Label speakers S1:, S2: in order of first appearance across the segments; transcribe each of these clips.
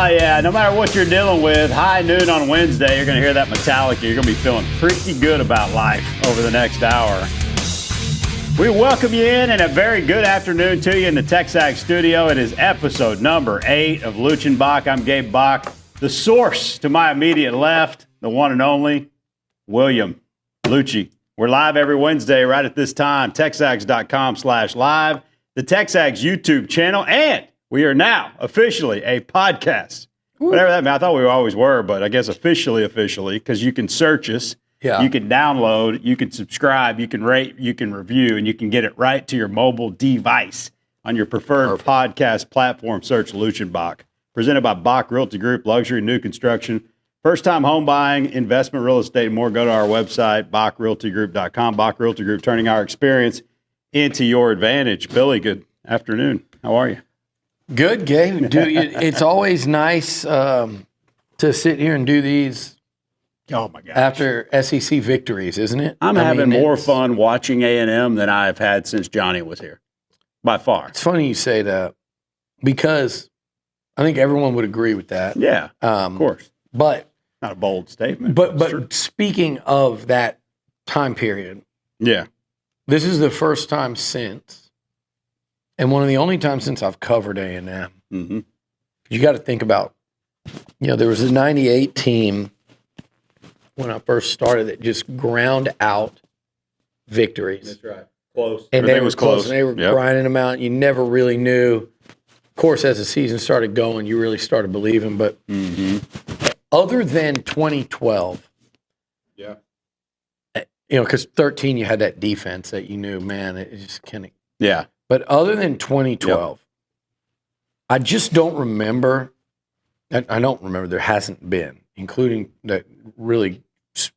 S1: Oh, yeah. No matter what you're dealing with, high noon on Wednesday, you're going to hear that Metallica. You're going to be feeling pretty good about life over the next hour. We welcome you in, and a very good afternoon to you in the TexAgs studio. It is episode number 8 of Looch Bock. I'm Gabe Bock. The source to my immediate left, the one and only, William Liucci. We're live every Wednesday right at this time, texags.com/live, the TexAgs YouTube channel, and we are now officially a podcast. Ooh. Whatever that means. I thought we always were, but I guess officially, because you can search us. Yeah. You can download, you can subscribe, you can rate, you can review, and you can get it right to your mobile device on your preferred podcast platform. Search Looch Bock. Presented by Bock Realty Group, luxury new construction. First-time home buying, investment, real estate, and more. Go to our website, bockrealtygroup.com. Bock Realty Group, turning our experience into your advantage. Billy, good afternoon. How are you?
S2: Good, Gabe. It's always nice to sit here and do these.
S1: Oh, my gosh.
S2: After SEC victories, isn't it?
S1: I'm having more fun watching A&M than I've had since Johnny was here, by far.
S2: It's funny you say that because I think everyone would agree with that.
S1: Yeah, of course.
S2: But
S1: not a bold statement.
S2: But speaking of that time period,
S1: yeah,
S2: this is the first time since, and one of the only times since I've covered A&M.
S1: Mm-hmm.
S2: You got to think about, there was a '98 team when I first started that just ground out victories.
S1: That's right. Close.
S2: And they was close. And they were grinding them out. You never really knew. Of course, as the season started going, you really started believing. But other than 2012, because 13 you had that defense that you knew, man, it just kind of.
S1: Yeah.
S2: But other than 2012, I just don't remember. I don't remember there hasn't been, including that really,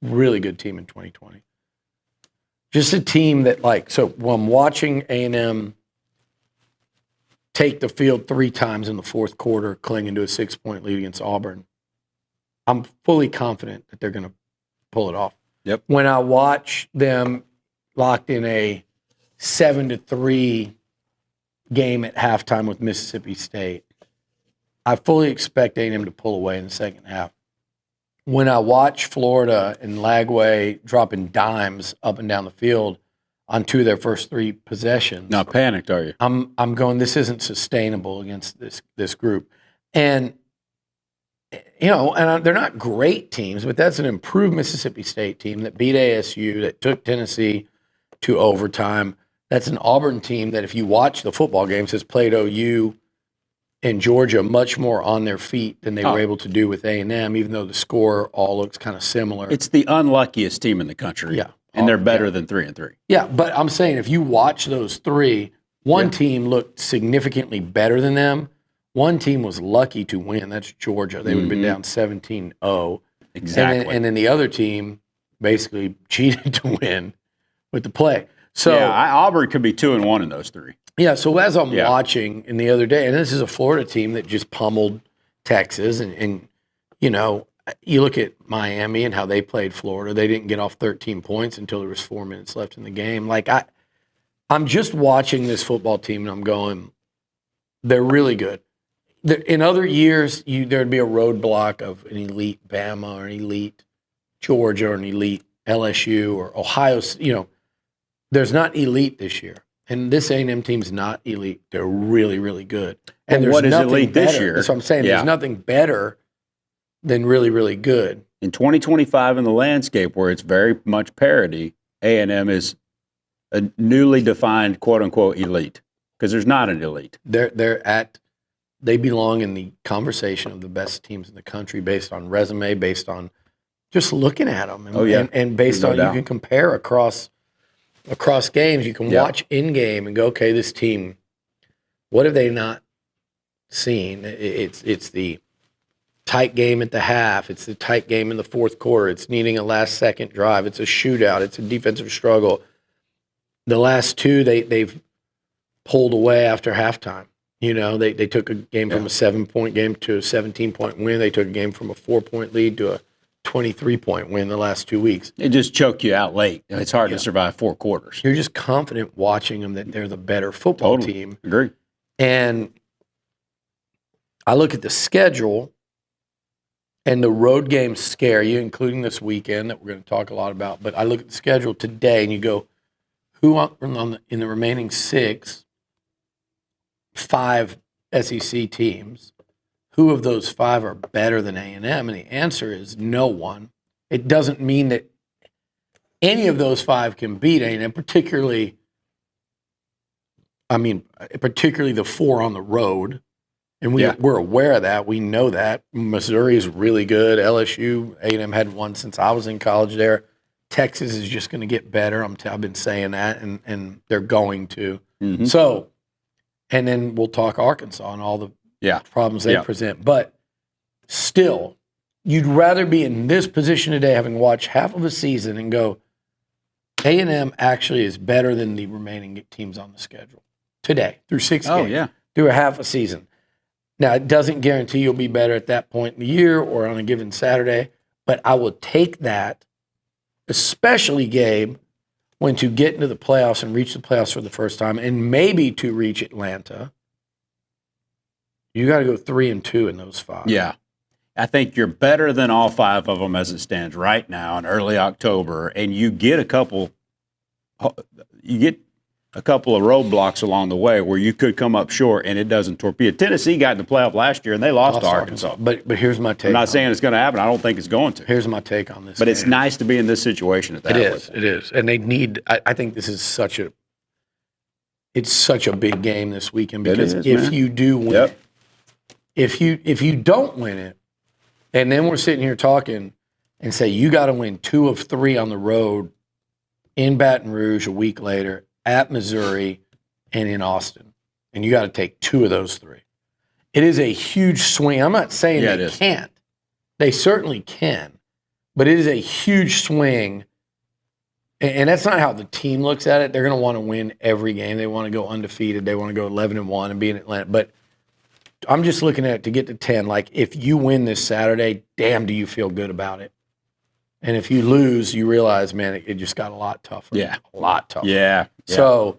S2: really good team in 2020. Just a team that, so when I'm watching A&M take the field 3 times in the fourth quarter, clinging to a 6-point lead against Auburn, I'm fully confident that they're going to pull it off.
S1: Yep.
S2: When I watch them locked in a 7-3 game at halftime with Mississippi State, I fully expect A&M to pull away in the second half. When I watch Florida and Lagway dropping dimes up and down the field on 2 of their first 3 possessions.
S1: Not panicked, are you?
S2: I'm going, this isn't sustainable against this group. And, they're not great teams, but that's an improved Mississippi State team that beat ASU, that took Tennessee to overtime. That's an Auburn team that if you watch the football games has played OU and Georgia much more on their feet than they were able to do with A&M, even though the score all looks kind of similar.
S1: It's the unluckiest team in the country.
S2: Yeah.
S1: And they're better than 3-3.
S2: Yeah, but I'm saying if you watch those 3, one team looked significantly better than them. One team was lucky to win. That's Georgia. They would have been down 17-0.
S1: Exactly.
S2: And then the other team basically cheated to win with the play. So
S1: Auburn could be 2-1 in those 3.
S2: Yeah, so as I'm watching in the other day, and this is a Florida team that just pummeled Texas, and you look at Miami and how they played Florida. They didn't get off 13 points until there was 4 minutes left in the game. I'm just watching this football team, and I'm going, they're really good. In other years, there'd be a roadblock of an elite Bama or an elite Georgia or an elite LSU or Ohio. There's not elite this year. And this A&M team's not elite. They're really, really good. And there's
S1: what is
S2: nothing
S1: elite
S2: better.
S1: this year?
S2: That's what I'm saying. There's nothing better than really, really good.
S1: In 2025 in the landscape where it's very much parity, A&M is a newly defined quote-unquote elite because there's not an elite.
S2: They belong in the conversation of the best teams in the country based on resume, based on just looking at them. And based on you can compare across games. You can watch in game and go, okay, this team, what have they not seen? It's the tight game at the half. It's the tight game in the fourth quarter. It's needing a last-second drive. It's a shootout. It's a defensive struggle. The last 2, they've pulled away after halftime. They took a game from a 7-point game to a 17-point win. They took a game from a 4-point lead to a 23-point win the last 2 weeks.
S1: It just choked you out late. It's hard to survive 4 quarters.
S2: You're just confident watching them that they're the better football team.
S1: Agree.
S2: And I look at the schedule, and the road games scare you, including this weekend that we're going to talk a lot about. But I look at the schedule today, and you go, in the remaining 5 SEC teams, who of those 5 are better than A&M? And the answer is no one. It doesn't mean that any of those 5 can beat A&M, particularly the 4 on the road. And we're aware of that. We know that. Missouri is really good. LSU, A&M hadn't won since I was in college there. Texas is just going to get better. I've been saying that, and they're going to. Mm-hmm. So, and then we'll talk Arkansas and all the problems they present. But still, you'd rather be in this position today, having watched half of a season, and go, A&M actually is better than the remaining teams on the schedule today through 6 games, through a half a season. Now, it doesn't guarantee you'll be better at that point in the year or on a given Saturday, but I will take that, especially, Gabe, when to get into the playoffs and reach the playoffs for the first time and maybe to reach Atlanta, you got to go 3-2 in those 5.
S1: Yeah. I think you're better than all 5 of them as it stands right now in early October, and you get a couple of roadblocks along the way where you could come up short and it doesn't torpedo. Tennessee got in the playoff last year and they lost to Arkansas.
S2: But here's my take.
S1: I'm not saying it's going to happen. I don't think it's going to.
S2: Here's my take on this.
S1: But it's nice to be in this situation at that point.
S2: It is. And they need – I think this is such a big game this weekend because if you do win if you don't win it, and then we're sitting here talking and say you got to win 2 of 3 on the road in Baton Rouge a week later, at Missouri, and in Austin. And you got to take 2 of those 3. It is a huge swing. I'm not saying they can't. They certainly can. But it is a huge swing. And that's not how the team looks at it. They're going to want to win every game. They want to go undefeated. They want to go 11-1 and be in Atlanta. But I'm just looking at it to get to 10. Like, if you win this Saturday, damn, do you feel good about it? And if you lose, you realize, man, it just got a lot tougher.
S1: Yeah.
S2: A lot tougher.
S1: Yeah.
S2: So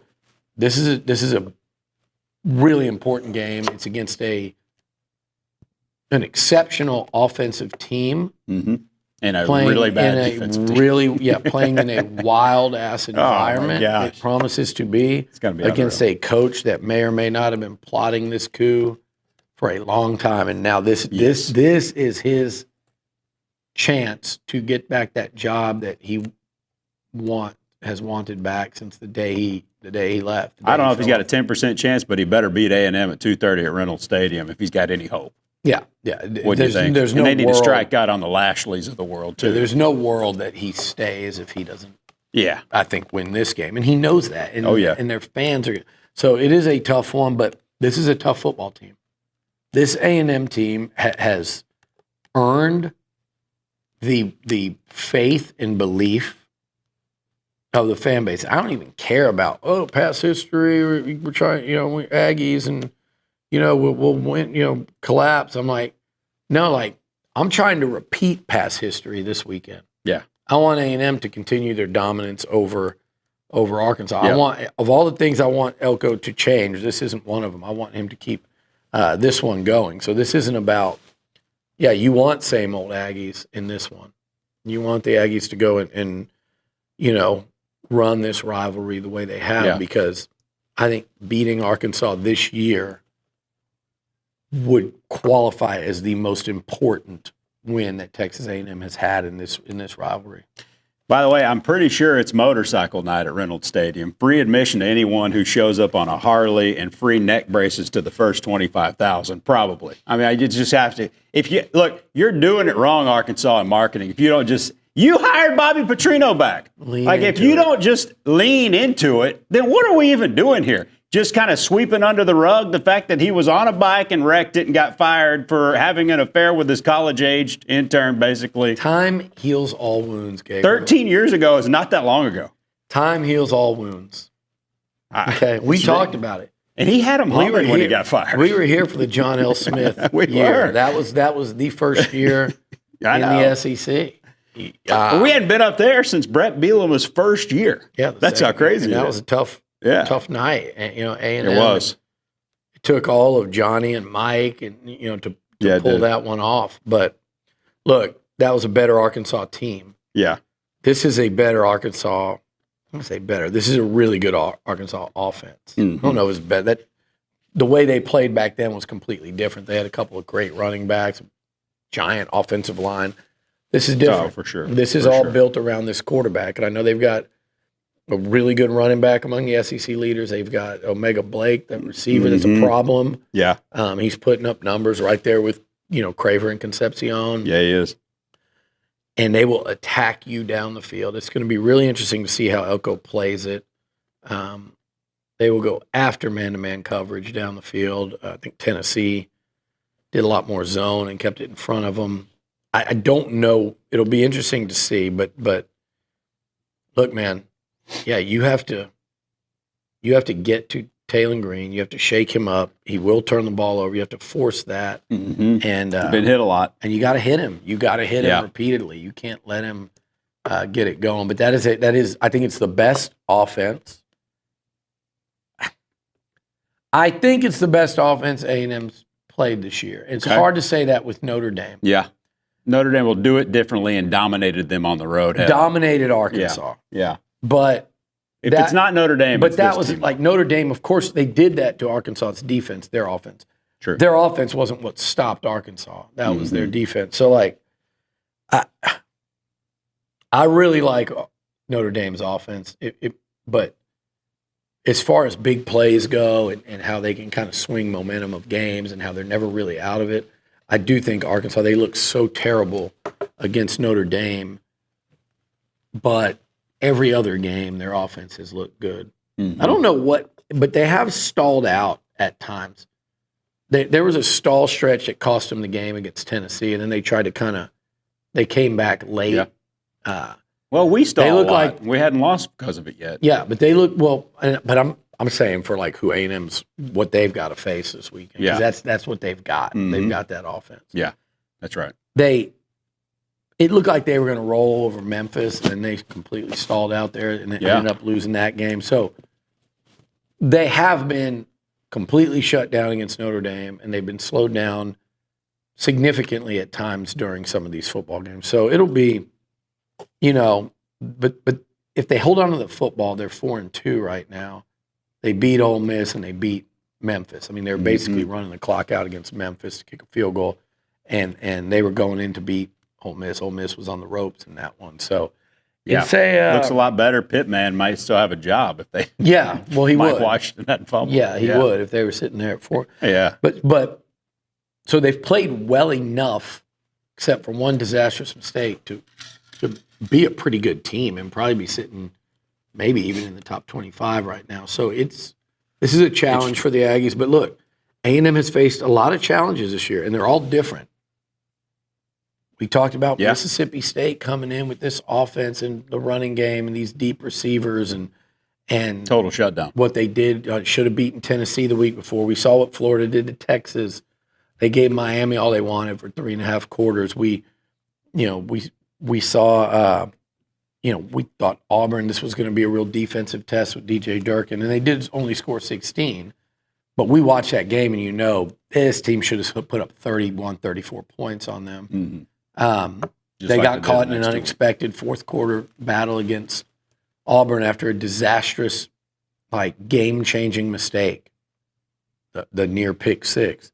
S2: this is a really important game. It's against an exceptional offensive team.
S1: Mm-hmm. And a really bad defensive team.
S2: Playing in a wild-ass environment. It promises to be.
S1: It's gonna be
S2: against a coach that may or may not have been plotting this coup for a long time. And now this is his chance to get back that job that he has wanted back since the day he left.
S1: I don't know if he's got a 10% chance, but he better beat A&M at 2:30 at Reynolds Stadium if he's got any hope.
S2: Yeah.
S1: What do you think?
S2: There's
S1: and they need to strike out on the Lashleys of the world too.
S2: There's no world that he stays if he doesn't.
S1: Yeah,
S2: I think win this game, and he knows that. And, and their fans are. So it is a tough one, but this is a tough football team. This A&M team has earned the faith and belief of the fan base. I don't even care about past history. We're trying, we're Aggies, and we'll win. Collapse. I'm like, no, like I'm trying to repeat past history this weekend.
S1: Yeah,
S2: I want A&M to continue their dominance over Arkansas. I want, of all the things I want Elko to change, this isn't one of them. I want him to keep this one going. So this isn't about. Yeah, you want same old Aggies in this one. You want the Aggies to go and run this rivalry the way they have because I think beating Arkansas this year would qualify as the most important win that Texas A&M has had in this rivalry.
S1: By the way, I'm pretty sure it's motorcycle night at Reynolds Stadium. Free admission to anyone who shows up on a Harley and free neck braces to the first 25,000, probably. I mean, you just have to. You're doing it wrong, Arkansas, in marketing. If you don't you hired Bobby Petrino back. If you don't just lean into it, then what are we even doing here? Just kind of sweeping under the rug the fact that he was on a bike and wrecked it and got fired for having an affair with his college-aged intern, basically.
S2: Time heals all wounds, Gabe.
S1: 13 years ago is not that long ago.
S2: Time heals all wounds. Okay, we talked about it.
S1: And he had him humming when he got fired.
S2: We were here for the John L. Smith year. That was the first year in the SEC.
S1: We hadn't been up there since Brett Bielema's first year. Yeah, that's how crazy it is.
S2: That was a tough night. And, A&M.
S1: It was.
S2: It took all of Johnny and Mike and to pull that one off. But look, that was a better Arkansas team.
S1: Yeah.
S2: This is a better Arkansas. I'm going to say better. This is a really good Arkansas offense.
S1: Mm-hmm.
S2: I don't know if it's better. The way they played back then was completely different. They had a couple of great running backs, giant offensive line. This is different.
S1: Oh, for sure.
S2: This is all built around this quarterback. And I know they've got a really good running back among the SEC leaders. They've got Omega Blake, that receiver that's a problem.
S1: Yeah.
S2: He's putting up numbers right there with, Craver and Concepcion.
S1: Yeah, he is.
S2: And they will attack you down the field. It's going to be really interesting to see how Elko plays it. They will go after man-to-man coverage down the field. I think Tennessee did a lot more zone and kept it in front of them. I don't know. It'll be interesting to see, but look, man, yeah, you have to get to Taylor Green. You have to shake him up. He will turn the ball over. You have to force that.
S1: Mm-hmm.
S2: And
S1: been hit a lot.
S2: And you got to hit him. You got to hit him repeatedly. You can't let him get it going. But that is I think it's the best offense. I think it's the best offense A&M's played this year. It's hard to say that with Notre Dame.
S1: Yeah. Notre Dame will do it differently and dominated them on the road.
S2: Dominated Arkansas.
S1: Yeah.
S2: But
S1: if it's not Notre Dame,
S2: but that was like Notre Dame, of course, they did that to Arkansas's defense, their offense.
S1: True.
S2: Their offense wasn't what stopped Arkansas. That was their defense. So, like, I really like Notre Dame's offense. But as far as big plays go and how they can kind of swing momentum of games and how they're never really out of it, I do think Arkansas, they look so terrible against Notre Dame, but every other game their offense has looked good. Mm-hmm. I don't know what, but they have stalled out at times. There was a stall stretch that cost them the game against Tennessee, and then they tried to they came back late.
S1: Yeah. Well, we stalled. They look like we hadn't lost because of it yet.
S2: Yeah, but they look well. But I'm saying for like who A&M's what they've got to face this weekend. Yeah, that's what they've got. Mm-hmm. They've got that offense.
S1: Yeah, that's right.
S2: It looked like they were going to roll over Memphis, and they completely stalled out there, and they ended up losing that game. So they have been completely shut down against Notre Dame, and they've been slowed down significantly at times during some of these football games. So it'll be, but if they hold on to the football, they're 4-2 right now. They beat Ole Miss and they beat Memphis. I mean, they were basically running the clock out against Memphis to kick a field goal, and they were going in to beat Ole Miss. Ole Miss was on the ropes in that one. So
S1: looks a lot better. Pittman might still have a job if they.
S2: Yeah, well, he
S1: Mike
S2: would.
S1: Washington hadn't fumbled.
S2: Yeah, he would if they were sitting there at 4.
S1: Yeah,
S2: but so they've played well enough, except for one disastrous mistake, to be a pretty good team and probably be sitting maybe even in the top 25 right now. So this is a challenge for the Aggies. But look, A&M has faced a lot of challenges this year, and they're all different. We talked about Mississippi State coming in with this offense and the running game and these deep receivers and
S1: total shutdown.
S2: What they did should have beaten Tennessee the week before. We saw what Florida did to Texas. They gave Miami all they wanted for 3.5 quarters. We saw. We thought Auburn, this was going to be a real defensive test with DJ Durkin, and they did only score 16. But we watched that game, and this team should have put up 31, 34 points on them.
S1: Mm-hmm.
S2: They got caught in an unexpected fourth quarter battle against Auburn after a disastrous, game-changing mistake, the near pick 6.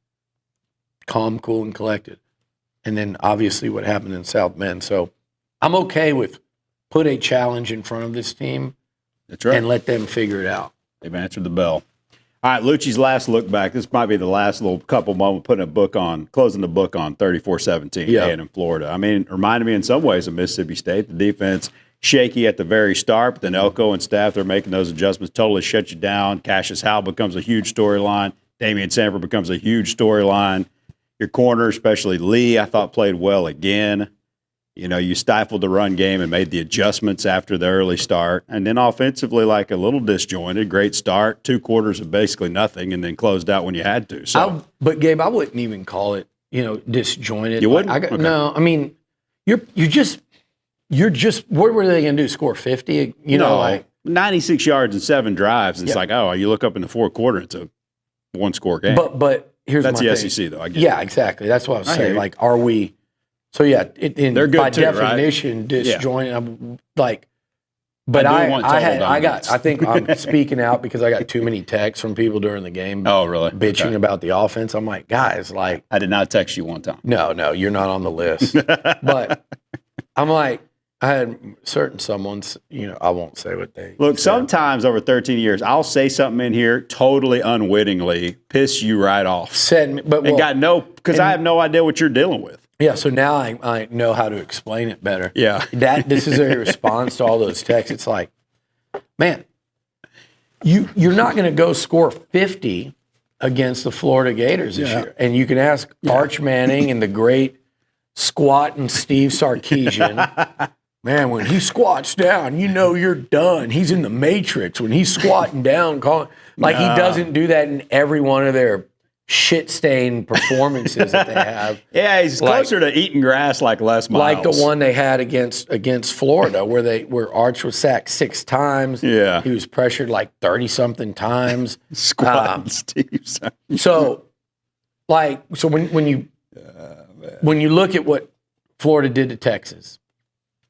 S2: Calm, cool, and collected. And then, obviously, what happened in South Bend. So I'm okay with put a challenge in front of this team.
S1: That's right.
S2: And let them figure it out.
S1: They've answered the bell. All right, Liucci's last look back. This might be the last little couple moments closing the book on 34-17 A&M Florida. I mean, it reminded me in some ways of Mississippi State. The defense shaky at the very start, but then Elko and staff, they're making those adjustments, totally shut you down. Cassius Howell becomes a huge storyline. Damian Sanford becomes a huge storyline. Your corner, especially Lee, I thought played well again. You stifled the run game and made the adjustments after the early start. And then offensively, a little disjointed. Great start. 2 quarters of basically nothing, and then closed out when you had to. So,
S2: but Gabe, I wouldn't even call it, disjointed.
S1: You wouldn't? Okay.
S2: No, I mean, you're just. What were they going to do? Score 50?
S1: 96 yards and 7 drives. It's you look up in the fourth quarter, it's a 1-score game.
S2: But here's
S1: that's
S2: my
S1: the
S2: thing.
S1: SEC though. I get
S2: it. Exactly. That's what I was saying. Are we? So yeah,
S1: they're good
S2: by
S1: too,
S2: definition,
S1: right?
S2: disjointed. I'm like, but I think I'm speaking out because I got too many texts from people during the game.
S1: Oh, really?
S2: Bitching about the offense. I'm like, guys, like,
S1: I did not text you one time.
S2: No, you're not on the list. But I'm like, I had someone's, I won't say what they
S1: look.
S2: said.
S1: Sometimes over 13 years, I'll say something in here totally unwittingly, piss you right off. Because I have no idea what you're dealing with.
S2: Yeah, so now I know how to explain it better.
S1: Yeah.
S2: This is a response to all those texts. It's like, man, you're not going to go score 50 against the Florida Gators this year. And you can ask Arch Manning and the great squatting Steve Sarkisian. Man, when he squats down, you're done. He's in the Matrix. When he's squatting down, he doesn't do that in every one of their shit-stained performances that they have.
S1: Yeah, he's closer to eating grass like Les Miles.
S2: Like the one they had against Florida where Arch was sacked 6 times.
S1: Yeah.
S2: He was pressured like 30-something times.
S1: Squatting Steve.
S2: So when you look at what Florida did to Texas,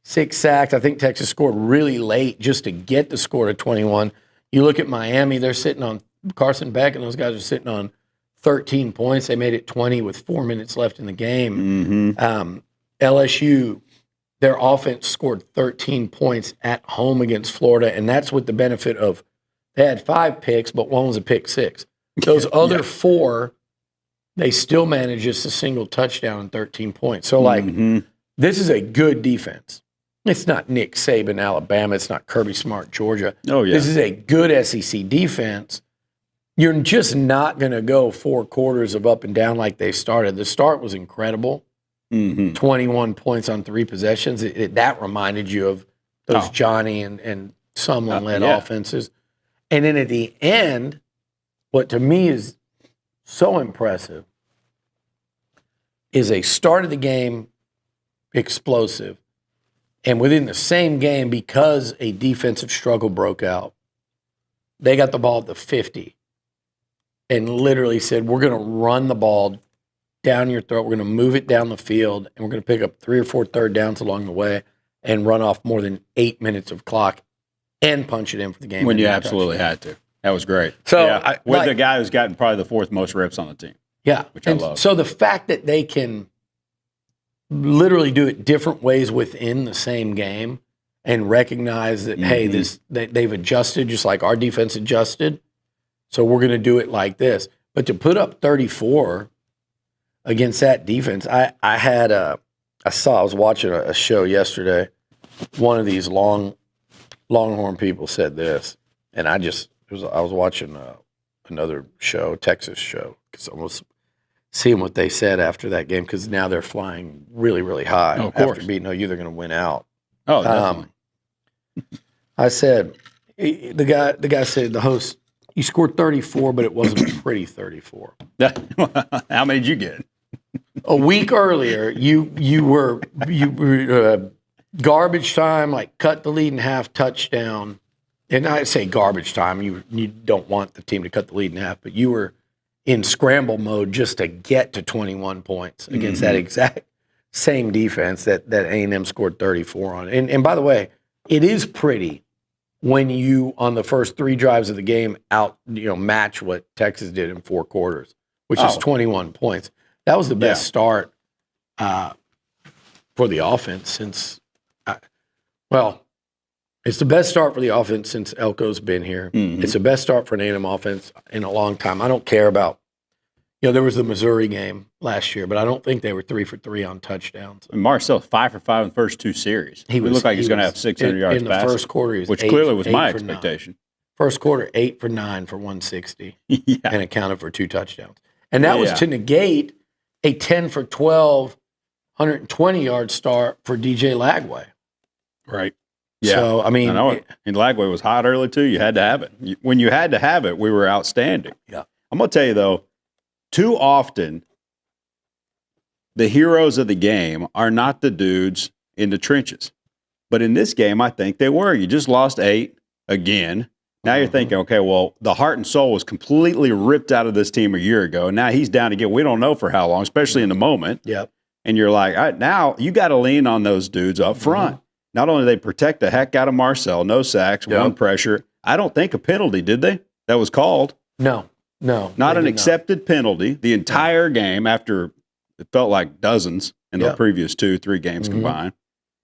S2: 6 sacks, I think Texas scored really late just to get the score to 21. You look at Miami, they're sitting on Carson Beck, and those guys are sitting on 13 points. They made it 20 with 4 minutes left in the game.
S1: Mm-hmm.
S2: LSU, their offense scored 13 points at home against Florida, and that's with the benefit of they had 5 picks, but one was a pick 6. Those other 4, they still managed just a single touchdown and 13 points. So, this is a good defense. It's not Nick Saban, Alabama. It's not Kirby Smart, Georgia.
S1: Oh, yeah.
S2: This is a good SEC defense. You're just not going to go 4 quarters of up and down like they started. The start was incredible. 21 points on 3 possessions. That reminded you of those Johnny and Sumlin-led offenses. And then at the end, what to me is so impressive is a start of the game explosive. And within the same game, because a defensive struggle broke out, they got the ball at the 50 and literally said, we're going to run the ball down your throat. We're going to move it down the field, and we're going to pick up 3 or 4 third downs along the way and run off more than 8 minutes of clock and punch it in for the game.
S1: When you absolutely had to. That was great.
S2: So
S1: the guy who's gotten probably the 4th most reps on the team.
S2: Yeah.
S1: Which I love.
S2: So the fact that they can literally do it different ways within the same game and recognize that, hey, they've adjusted just like our defense adjusted. So we're going to do it like this. But to put up 34 against that defense, I was watching a show yesterday. One of these Longhorn people said this, and I was watching another show, Texas show, because I was seeing what they said after that game, because now they're flying really, really high.
S1: Oh, of course.
S2: After beating OU, they're going to win out.
S1: Oh, definitely.
S2: I said, the guy said, the host, you scored 34, but it wasn't a pretty 34.
S1: How many did you get?
S2: A week earlier, you were garbage time, like cut the lead in half, touchdown. And I say garbage time. You don't want the team to cut the lead in half, but you were in scramble mode just to get to 21 points against that exact same defense that A&M scored 34 on. And by the way, it is pretty when you, on the first 3 drives of the game, match what Texas did in 4 quarters, which is 21 points. That was the best start for the offense since it's the best start for the offense since Elko's been here. It's the best start for an A&M offense in a long time. I don't care about, there was the Missouri game last year, but I don't think they were 3 for 3 on touchdowns.
S1: And Marcel 5 for 5 in the first 2 series. He looked like he's going to have 600 yards
S2: in the first quarter. He was
S1: which clearly was my expectation.
S2: 9. First quarter, 8 for 9 for 160, and accounted for 2 touchdowns. And that was to negate a 10 for 12, 120-yard start for DJ Lagway.
S1: Right. Yeah.
S2: So, I mean.
S1: I know it. And Lagway was hot early, too. You had to have it. When you had to have it, we were outstanding.
S2: Yeah.
S1: I'm going to tell you, though, too often, the heroes of the game are not the dudes in the trenches. But in this game, I think they were. You just lost 8 again. Now you're thinking, okay, well, the heart and soul was completely ripped out of this team a year ago. And now he's down again. We don't know for how long, especially in the moment.
S2: Yep.
S1: And you're like, all right, now you got to lean on those dudes up front. Not only do they protect the heck out of Marcel, no sacks, one pressure. I don't think a penalty, did they? That was called.
S2: No.
S1: Not an accepted penalty the entire game after it felt like dozens in the previous 2-3 games combined.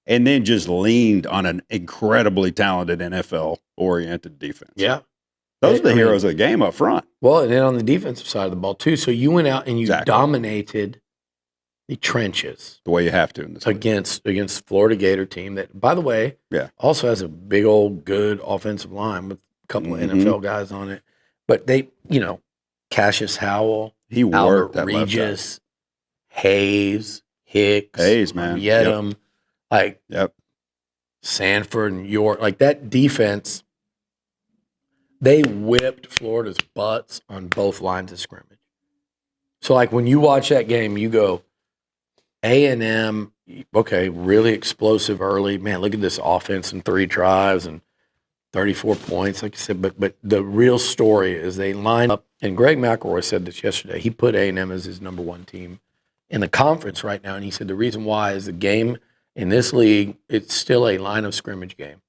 S1: And then just leaned on an incredibly talented NFL-oriented defense.
S2: Yeah.
S1: Those are the heroes of the game up front.
S2: Well, and then on the defensive side of the ball, too. So you went out and you dominated the trenches.
S1: The way you have to in this
S2: against Florida Gator team that, by the way, also has a big old good offensive line with a couple of NFL guys on it. But they, Cassius Howell,
S1: Albert
S2: Regis, Hayes, Hicks,
S1: man.
S2: Yedem, Sanford and York. Like that defense, they whipped Florida's butts on both lines of scrimmage. So, like, when you watch that game, you go, A&M, okay, really explosive early. Man, look at this offense in 3 drives and 34 points, like you said. But the real story is they line up, and Greg McElroy said this yesterday. He put A&M as his number 1 team in the conference right now, and he said the reason why is the game in this league, it's still a line of scrimmage game.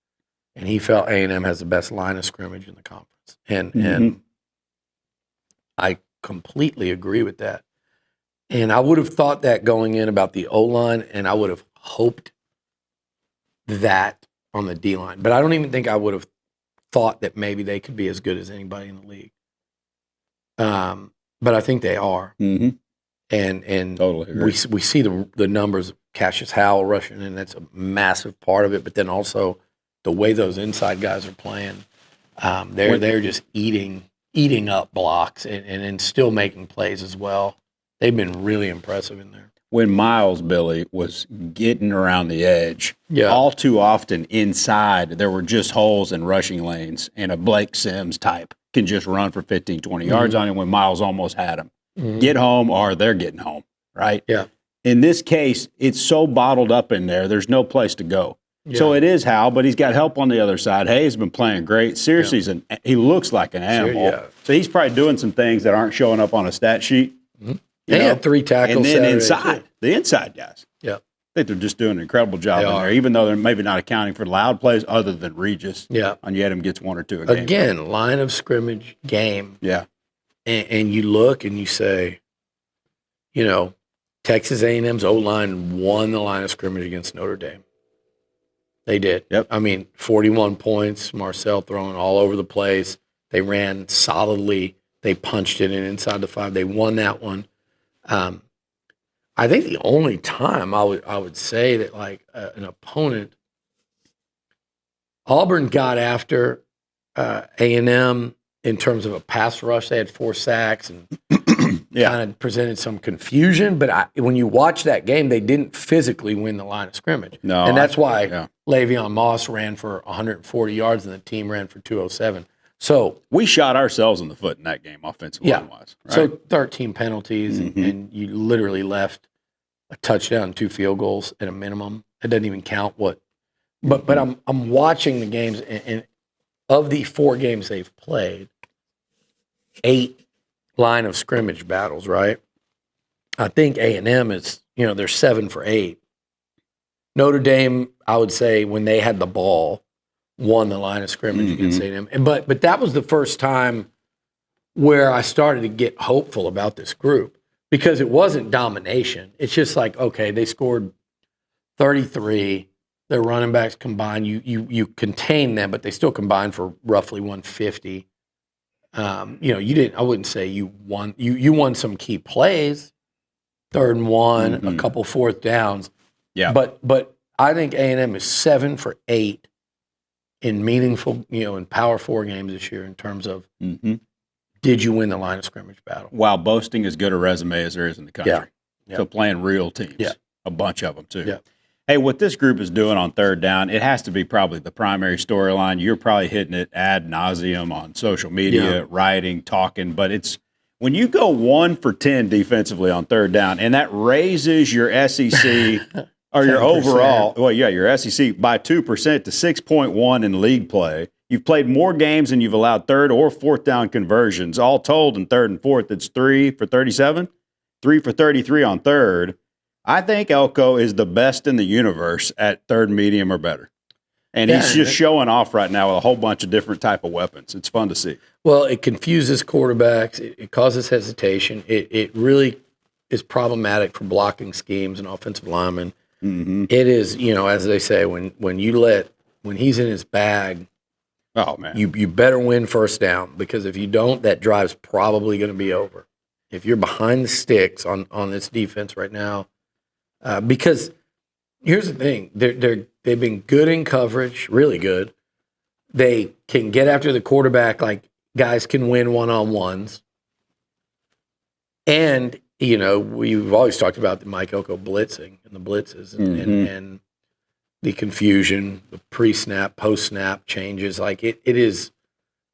S2: And he felt A&M has the best line of scrimmage in the conference. And I completely agree with that. And I would have thought that going in about the O-line, and I would have hoped that on the D-line. But I don't even think I would have thought that maybe they could be as good as anybody in the league. But I think they are. And
S1: totally
S2: we see the numbers of Cassius Howell rushing, and that's a massive part of it. But then also the way those inside guys are playing, they're just eating up blocks and still making plays as well. They've been really impressive in there.
S1: When Miles, Billy, was getting around the edge, all too often inside, there were just holes in rushing lanes, and a Blake Sims type can just run for 15, 20 yards on him when Miles almost had him. Get home or they're getting home, right?
S2: Yeah.
S1: In this case, it's so bottled up in there, there's no place to go. Yeah. So it is Hal, but he's got help on the other side. Hayes has been playing great. Seriously, he looks like an animal. So he's probably doing some things that aren't showing up on a stat sheet.
S2: They had 3 tackles.
S1: And then
S2: Saturday
S1: inside, the inside guys.
S2: Yeah.
S1: I think they're just doing an incredible job in there, even though they're maybe not accounting for loud plays other than Regis.
S2: Yeah.
S1: And yet him gets 1 or 2 a game.
S2: Again, line of scrimmage game.
S1: Yeah.
S2: And you look and you say, Texas A&M's O-line won the line of scrimmage against Notre Dame. They did.
S1: Yep.
S2: I mean, 41 points, Marcel throwing all over the place. They ran solidly. They punched it in inside the 5. They won that one. I think the only time I would say that an opponent, Auburn got after A&M in terms of a pass rush. They had 4 sacks and kind of presented some confusion. But when you watch that game, they didn't physically win the line of scrimmage.
S1: No,
S2: and that's why Le'Veon Moss ran for 140 yards and the team ran for 207. So
S1: we shot ourselves in the foot in that game, offensive line-wise. Right?
S2: So 13 penalties, and you literally left a touchdown and 2 field goals at a minimum. It doesn't even count what. But I'm watching the games, and of the 4 games they've played, 8 line of scrimmage battles. Right. I think A&M is they're 7 for 8. Notre Dame, I would say, when they had the ball, won the line of scrimmage against A&M. But that was the first time where I started to get hopeful about this group because it wasn't domination. It's just like, okay, they scored 33. Their running backs combined. You contain them, but they still combined for roughly 150. You didn't. I wouldn't say you won. You won some key plays, 3rd and 1, a couple 4th downs.
S1: Yeah.
S2: But I think A&M is 7 for 8 in meaningful, in Power 4 games this year in terms of did you win the line of scrimmage battle?
S1: While boasting as good a resume as there is in the country.
S2: Yeah.
S1: So playing real teams. Yeah. A bunch of them, too.
S2: Yeah.
S1: Hey, what this group is doing on 3rd down, it has to be probably the primary storyline. You're probably hitting it ad nauseum on social media, writing, talking, but it's when you go 1 for 10 defensively on 3rd down, and that raises your SEC or your
S2: 10%.
S1: overall, your SEC by 2% to 6.1 in league play. You've played more games than you've allowed 3rd or 4th down conversions. All told in 3rd and 4th, it's 3 for 37, 3 for 33 on 3rd. I think Elko is the best in the universe at third medium or better. And he's just showing off right now with a whole bunch of different type of weapons. It's fun to see.
S2: Well, it confuses quarterbacks. It causes hesitation. It really is problematic for blocking schemes and offensive linemen.
S1: Mm-hmm.
S2: It is, as they say, when he's in his bag,
S1: oh man,
S2: you better win first down, because if you don't, that drive's probably going to be over. If you're behind the sticks on this defense right now, because here's the thing, they've been good in coverage, really good. They can get after the quarterback, like guys can win one-on-ones. And, we've always talked about the Mike Elko blitzing and the blitzes and the confusion, the pre-snap, post-snap changes. Like it is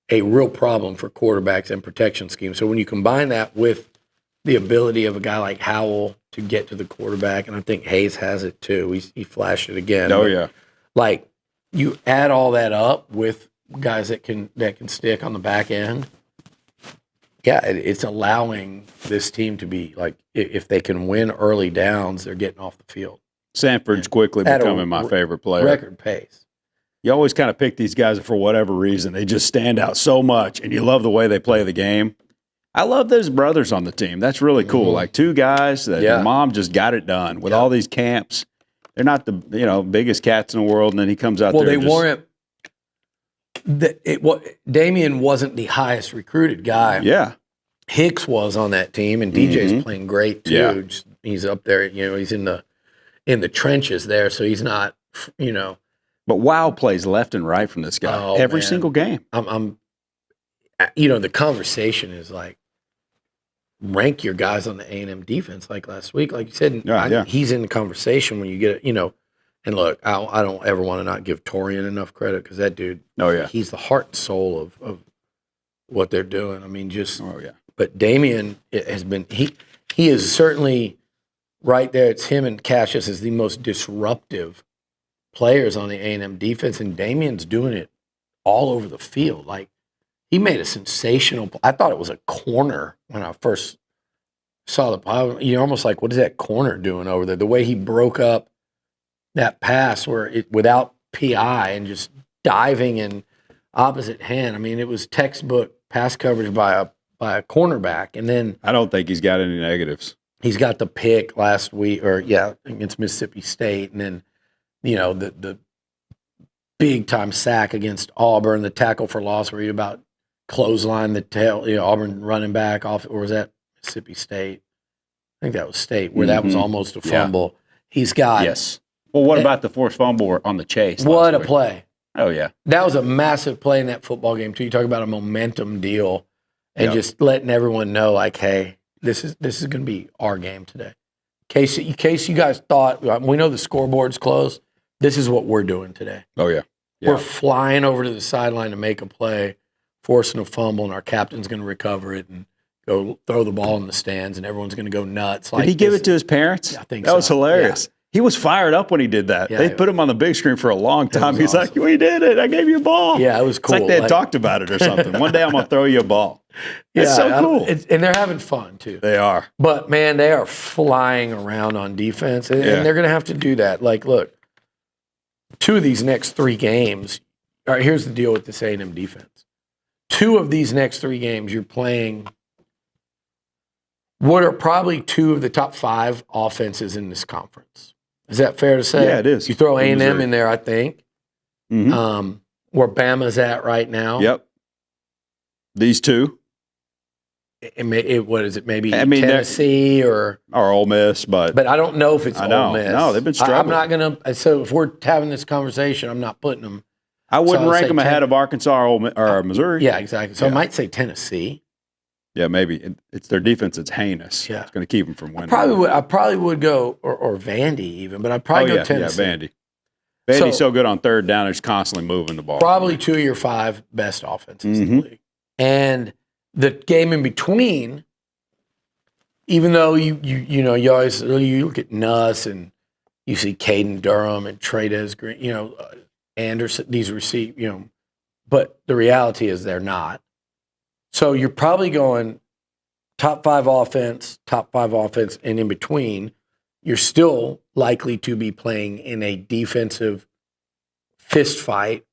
S2: a real problem for quarterbacks and protection schemes. So when you combine that with the ability of a guy like Howell to get to the quarterback, and I think Hayes has it too. He flashed it again.
S1: Oh, yeah.
S2: Like, you add all that up with guys that can stick on the back end. Yeah, it's allowing this team to be like, if they can win early downs, they're getting off the field.
S1: Sanford's quickly becoming my favorite player.
S2: Record pace.
S1: You always kind of pick these guys for whatever reason. They just stand out so much, and you love the way they play the game. I love those brothers on the team. That's really cool. Like two guys that their mom just got it done with all these camps. They're not the biggest cats in the world, and then he comes out there.
S2: Well, they weren't. Damian wasn't the highest recruited guy.
S1: Yeah.
S2: Hicks was on that team, and DJ's playing great too.
S1: Yeah.
S2: He's up there, he's in the trenches there, so he's not,
S1: But wow plays left and right from this guy every single game.
S2: I'm the conversation is like, rank your guys on the A&M defense like last week, like you said. He's in the conversation when you get it, And look, I don't ever want to not give Torian enough credit, because that dude, he's the heart and soul of what they're doing. I mean, But Damian has been, he is certainly right there. It's him and Cassius as the most disruptive players on the A&M defense, and Damian's doing it all over the field. Like, he made a sensational, I thought it was a corner when I first saw the pilot. You're almost like, what is that corner doing over there? The way he broke up that pass without PI and just diving in opposite hand. I mean, it was textbook pass coverage by a cornerback. And then
S1: I don't think he's got any negatives.
S2: He's got the pick last week, against Mississippi State, and then the big time sack against Auburn, the tackle for loss where he about clothesline the tail, Auburn running back off, or was that Mississippi State? I think that was State, where that was almost a fumble. He's got
S1: Well, what about the forced fumble on the chase?
S2: What a play!
S1: Oh yeah,
S2: that was a massive play in that football game too. You talk about a momentum deal, and just letting everyone know, like, hey, this is going to be our game today. In case you guys thought, we know the scoreboard's closed. This is what we're doing today.
S1: Oh yeah.
S2: We're flying over to the sideline to make a play, forcing a fumble, and our captain's going to recover it and go throw the ball in the stands, and everyone's going to go nuts.
S1: Did he give it to his parents?
S2: Yeah, I think
S1: that was hilarious.
S2: Yeah.
S1: He was fired up when he did that. They put him on the big screen for a long time. He's
S2: awesome.
S1: like, we did it. I gave you a ball.
S2: Yeah, it was cool.
S1: It's like they had talked about it or something. One day I'm going to throw you a ball. It's so cool.
S2: And they're having fun, too.
S1: They are.
S2: But, man, they are flying around on defense, and they're going to have to do that. Like, look, 2 of these next 3 games, all right, here's the deal with this A&M defense. 2 of these next 3 games, you're playing what are probably 2 of the top 5 offenses in this conference. Is that fair to say?
S1: Yeah, it is.
S2: You throw A&M in there, I think,
S1: mm-hmm.
S2: Where Bama's at right now.
S1: Yep. These 2.
S2: What is it? Maybe Tennessee or
S1: Ole Miss, but
S2: I don't know if it's Ole Miss.
S1: No, they've been struggling.
S2: I'm not going to. So if we're having this conversation, I'm not putting them.
S1: I wouldn't rank them ahead of Arkansas or Missouri.
S2: Yeah, exactly. So I might say Tennessee.
S1: Yeah, maybe it's their defense. It's heinous.
S2: Yeah,
S1: it's going to keep them from winning.
S2: I probably would go or Vandy even, but I'd probably go Tennessee.
S1: Yeah, Vandy. Vandy's so good on third down; they're just constantly moving the ball.
S2: Probably 2 of your 5 best offenses in the league, and the game in between. Even though you always look at Nuss and you see Caden Durham and Trades Green, Anderson, these but the reality is they're not. So you're probably going top 5 offense, and in between, you're still likely to be playing in a defensive fist fight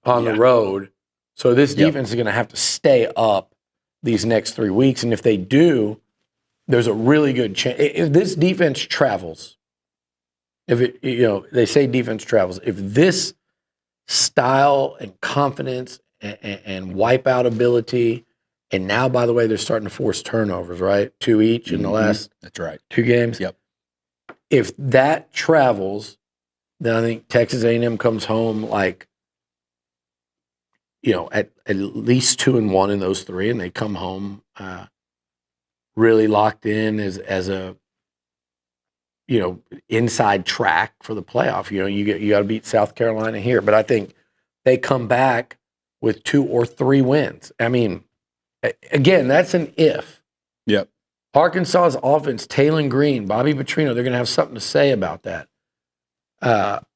S2: on the road. So this defense is going to have to stay up these next 3 weeks. And if they do, there's a really good chance. If this defense travels, they say defense travels. If this style and confidence and wipeout ability, and now, by the way, they're starting to force turnovers, right? 2 each in the last
S1: That's right.
S2: 2 games.
S1: Yep.
S2: If that travels, then I think Texas A&M comes home like, at least 2-1 in those 3, and they come home really locked in as a inside track for the playoff. You got to beat South Carolina here, but I think they come back with 2 or 3 wins. I mean, again, that's an if.
S1: Yep.
S2: Arkansas's offense, Taylor Green, Bobby Petrino, they're going to have something to say about that.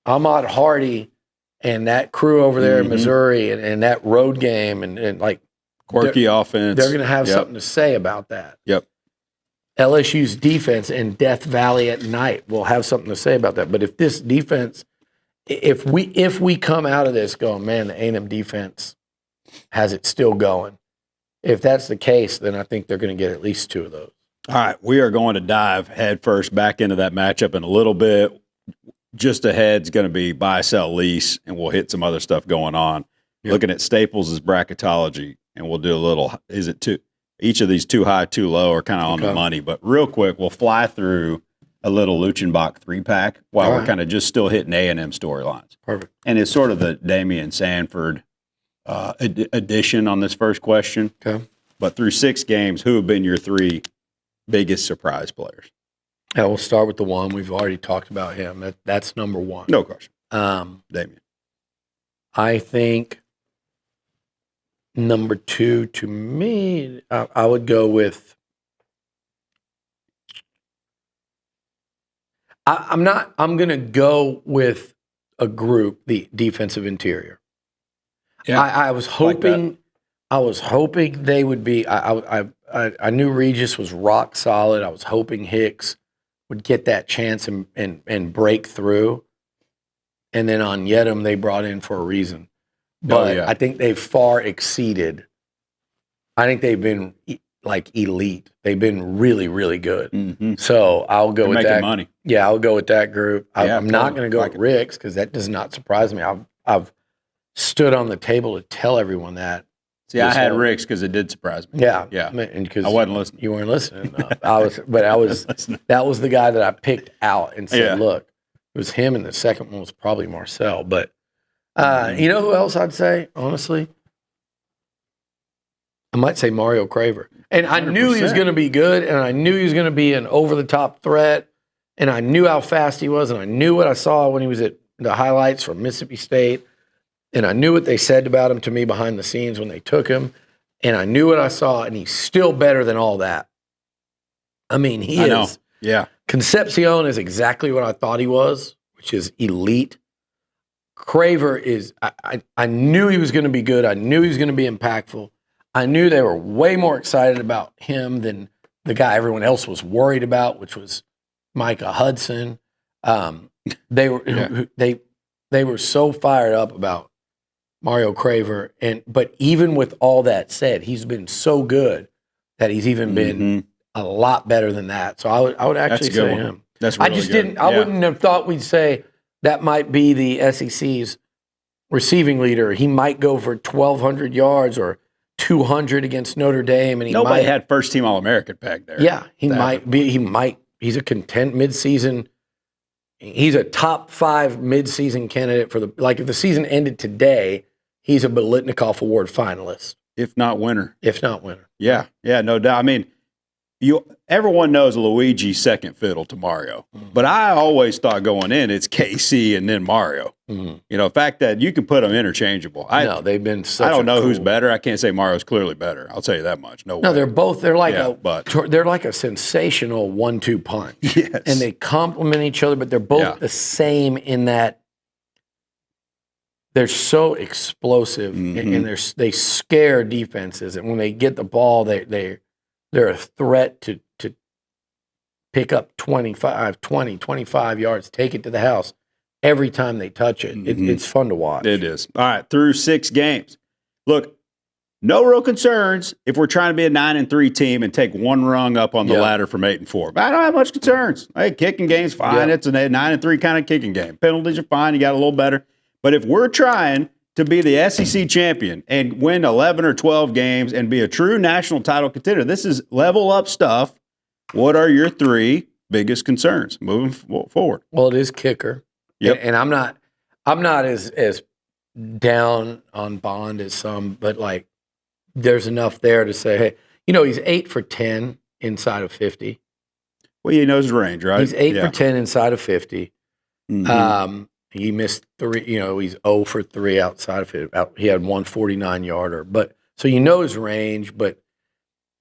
S2: Ahmad Hardy and that crew over there in Missouri and that road game and like
S1: quirky offense.
S2: They're going to have something to say about that.
S1: Yep.
S2: LSU's defense in Death Valley at night will have something to say about that. But if this defense, if we come out of this going, man, the A&M defense has it still going. If that's the case, then I think they're going to get at least 2 of those.
S1: All right, we are going to dive headfirst back into that matchup in a little bit. Just ahead is going to be buy, sell, lease, and we'll hit some other stuff going on. Yep. Looking at Staples' bracketology, and we'll do a little. Is it each of these too high, too low, or kind of on the money? But real quick, we'll fly through a little Looch Bock 3-pack while we're kind of just still hitting A&M storylines.
S2: Perfect.
S1: And it's sort of the Damian Sanford addition on this first question.
S2: Okay.
S1: But through 6 games, who have been your 3 biggest surprise players?
S2: Yeah, we'll start with the one we've already talked about him. That's number 1.
S1: No question.
S2: Damian. I think number 2 to me, I would go with. I'm going to go with a group, the defensive interior. Yeah, I was hoping. Like I was hoping they would be. I knew Regis was rock solid. I was hoping Hicks would get that chance and break through. And then on Yedem, they brought in for a reason. But I think they've far exceeded. I think they've been like elite. They've been really, really good. Mm-hmm. So I'll go with that. Money. Yeah, I'll go with that group. I'm not going to go with Rick's because that does not surprise me. I've stood on the table to tell everyone that.
S1: See, I had Rick's because it did surprise me.
S2: Yeah,
S1: yeah.
S2: And because
S1: I wasn't listening.
S2: You weren't listening. That was the guy that I picked out and said, "Look, it was him." And the second one was probably Marcel. But you know who else I'd say? Honestly, I might say Mario Craver. And I 100%. Knew he was going to be good, and I knew he was going to be an over-the-top threat, and I knew how fast he was, and I knew what I saw when he was at the highlights from Mississippi State. And I knew what they said about him to me behind the scenes when they took him. And I knew what I saw, and he's still better than all that. I mean, he is.
S1: Yeah.
S2: Concepcion is exactly what I thought he was, which is elite. Craver is, I knew he was going to be good. I knew he was going to be impactful. I knew they were way more excited about him than the guy everyone else was worried about, which was Micah Hudson. They were so fired up about Mario Craver, but even with all that said, he's been so good that he's even been a lot better than that. So I would actually say him.
S1: That's really
S2: I just
S1: good.
S2: didn't. I wouldn't have thought we'd say that might be the SEC's receiving leader. He might go for 1,200 yards or 200 against Notre Dame, and
S1: nobody had first team All-American back there.
S2: Yeah, he might be. He's a midseason. He's a top 5 midseason candidate for if the season ended today, he's a Biletnikoff Award finalist.
S1: If not winner.
S2: Yeah,
S1: no doubt. I mean, everyone knows Luigi's second fiddle to Mario, but I always thought going in it's KC and then Mario. Mm-hmm. The fact that you can put them interchangeable.
S2: They've been.
S1: I don't know who's better. I can't say Mario's clearly better. I'll tell you that much. No,
S2: they're both. They're like they're like a sensational 1-2 punch.
S1: Yes,
S2: and they complement each other, but they're both the same in that they're so explosive and they scare defenses. And when they get the ball, they're a threat to pick up 25 yards, take it to the house every time they touch it. It's fun to watch.
S1: It is. All right, through 6 games. Look, no real concerns if we're trying to be a 9-3 team and take one rung up on the ladder from 8-4. But I don't have much concerns. Hey, kicking game's fine. It's a 9-3 kind of kicking game. Penalties are fine. You got a little better. But if we're trying to be the SEC champion and win 11 or 12 games and be a true national title contender, this is level up stuff. What are your 3 biggest concerns moving forward?
S2: Well, it is kicker.
S1: Yep.
S2: And I'm not as down on Bond as some, but like there's enough there to say, hey, he's 8 for 10 inside of 50.
S1: Well, he knows his range, right?
S2: He's 8 for 10 inside of 50. He missed 3. He's 0 for 3 outside of 50. He had 149 yarder, but so his range. But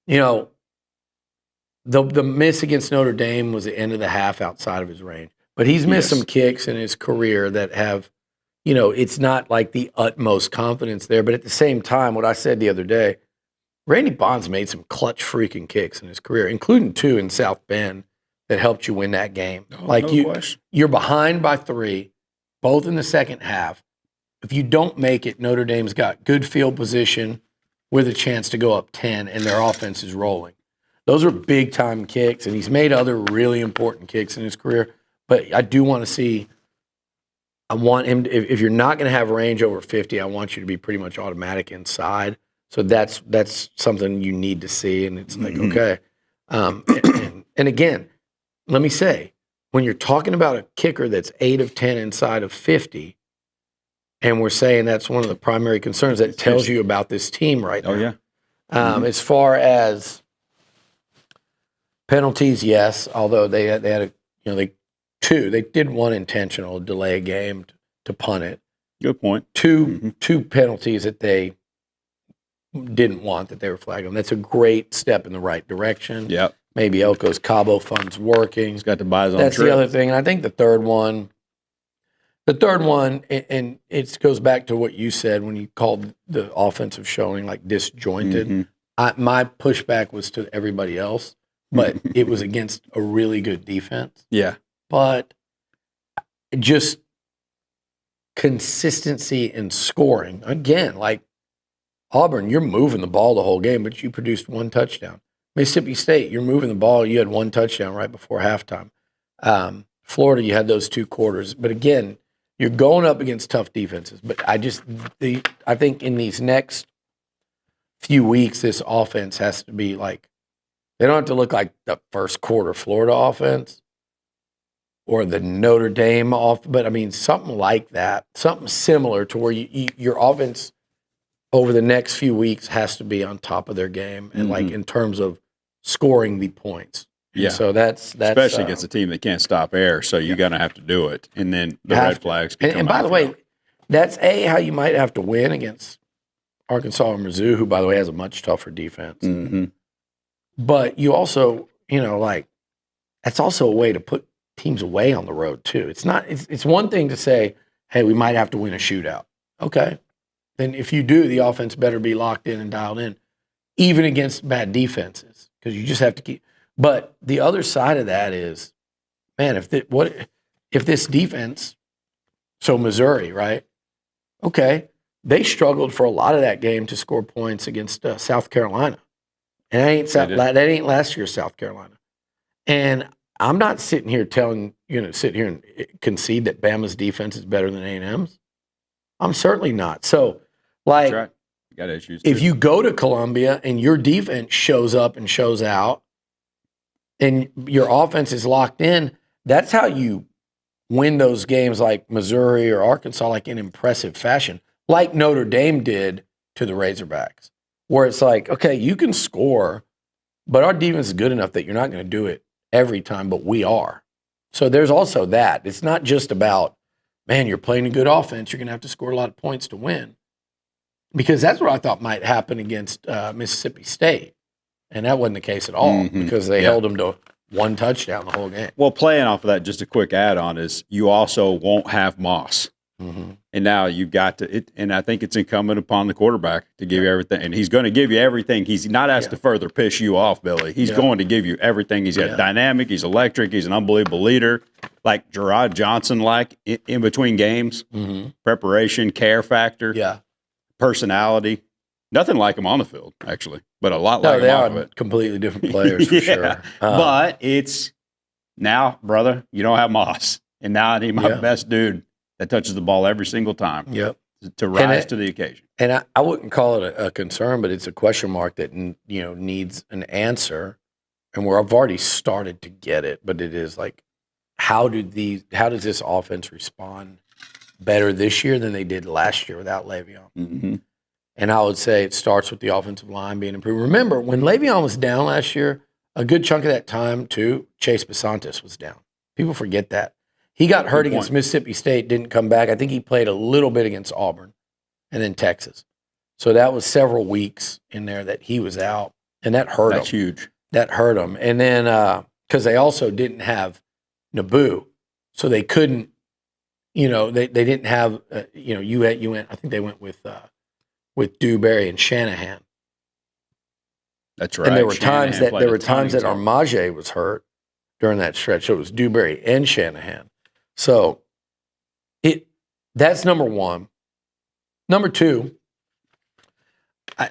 S2: the miss against Notre Dame was the end of the half outside of his range. But he's missed some kicks in his career that have, it's not like the utmost confidence there. But at the same time, what I said the other day, Randy Bond's made some clutch freaking kicks in his career, including 2 in South Bend that helped you win that game. You're behind by 3, both in the second half. If you don't make it, Notre Dame's got good field position with a chance to go up 10, and their offense is rolling. Those are big-time kicks, and he's made other really important kicks in his career. But I do want to see – I want him – if you're not going to have range over 50, I want you to be pretty much automatic inside. So that's something you need to see, and it's like, okay. And again, let me say, when you're talking about a kicker that's 8 of 10 inside of 50, and we're saying that's one of the primary concerns, that tells you about this team right now.
S1: Oh, yeah.
S2: As far as penalties, yes, although they had they did one intentional delay a game to punt it.
S1: Good point.
S2: Two penalties that they didn't want that they were flagging. That's a great step in the right direction.
S1: Yep.
S2: Maybe Elko's Cabo Fund's working.
S1: He's got to buy his own
S2: That's
S1: trip.
S2: the other thing. And I think the third one, and it goes back to what you said when you called the offensive showing like disjointed. My pushback was to everybody else, but it was against a really good defense.
S1: Yeah.
S2: But just consistency in scoring. Again, like Auburn, you're moving the ball the whole game, but you produced 1 touchdown. Mississippi State, you're moving the ball. You had 1 touchdown right before halftime. Florida, you had those 2 quarters. But again, you're going up against tough defenses. But I think in these next few weeks, this offense has to be like, they don't have to look like the first quarter Florida offense or the Notre Dame but I mean, something like that, something similar to where your offense over the next few weeks has to be on top of their game and like in terms of scoring the points.
S1: Yeah.
S2: And so that's
S1: especially against a team that can't stop air. So you're going to have to do it. And then the red flags can come
S2: and by the way, that's how you might have to win against Arkansas or Mizzou, who by the way has a much tougher defense. But you also, that's also a way to put teams away on the road too. It's one thing to say, hey, we might have to win a shootout. Okay. Then if you do, the offense better be locked in and dialed in, even against bad defenses, because you just have to keep. But the other side of that is, man, if this defense, so Missouri, right? Okay, they struggled for a lot of that game to score points against South Carolina, and that ain't last year's South Carolina. And I'm not sitting here sit here and concede that Bama's defense is better than A&M's. I'm certainly not. So, like,
S1: that's right. You got issues
S2: if
S1: too.
S2: you go to Columbia and your defense shows up and shows out and your offense is locked in, that's how you win those games like Missouri or Arkansas, like in impressive fashion, like Notre Dame did to the Razorbacks, where it's like, okay, you can score, but our defense is good enough that you're not going to do it every time, but we are. So there's also that. It's not just about, man, you're playing a good offense, you're going to have to score a lot of points to win. Because that's what I thought might happen against Mississippi State. And that wasn't the case at all because they held them to 1 touchdown the whole game.
S1: Well, playing off of that, just a quick add-on is you also won't have Moss. And now you got to – and I think it's incumbent upon the quarterback to give you everything. And he's going to give you everything. He's not asked to further piss you off, Billy. He's going to give you everything. He's got dynamic. He's electric. He's an unbelievable leader. Like Gerard Johnson, like in between games, preparation, care factor, personality. Nothing like him on the field, actually, but a lot like him off of it.
S2: Completely different players for sure.
S1: But it's now, brother, you don't have Moss. And now I need my best dude that touches the ball every single time to rise to the occasion.
S2: And I wouldn't call it a concern, but it's a question mark that needs an answer. And I've already started to get it, but it is like, how does this offense respond better this year than they did last year without Le'Veon? And I would say it starts with the offensive line being improved. Remember, when Le'Veon was down last year, a good chunk of that time, too, Chase Besantis was down. People forget that. He got hurt against Mississippi State, didn't come back. I think he played a little bit against Auburn and then Texas. So that was several weeks in there that he was out, and that hurt him.
S1: That's huge.
S2: That hurt him. And then because they also didn't have Naboo, so they couldn't, they didn't have, you went, I think they went with Dewberry and Shanahan.
S1: That's right.
S2: And there were times that Armaje was hurt during that stretch. So it was Dewberry and Shanahan. So that's number one. Number two,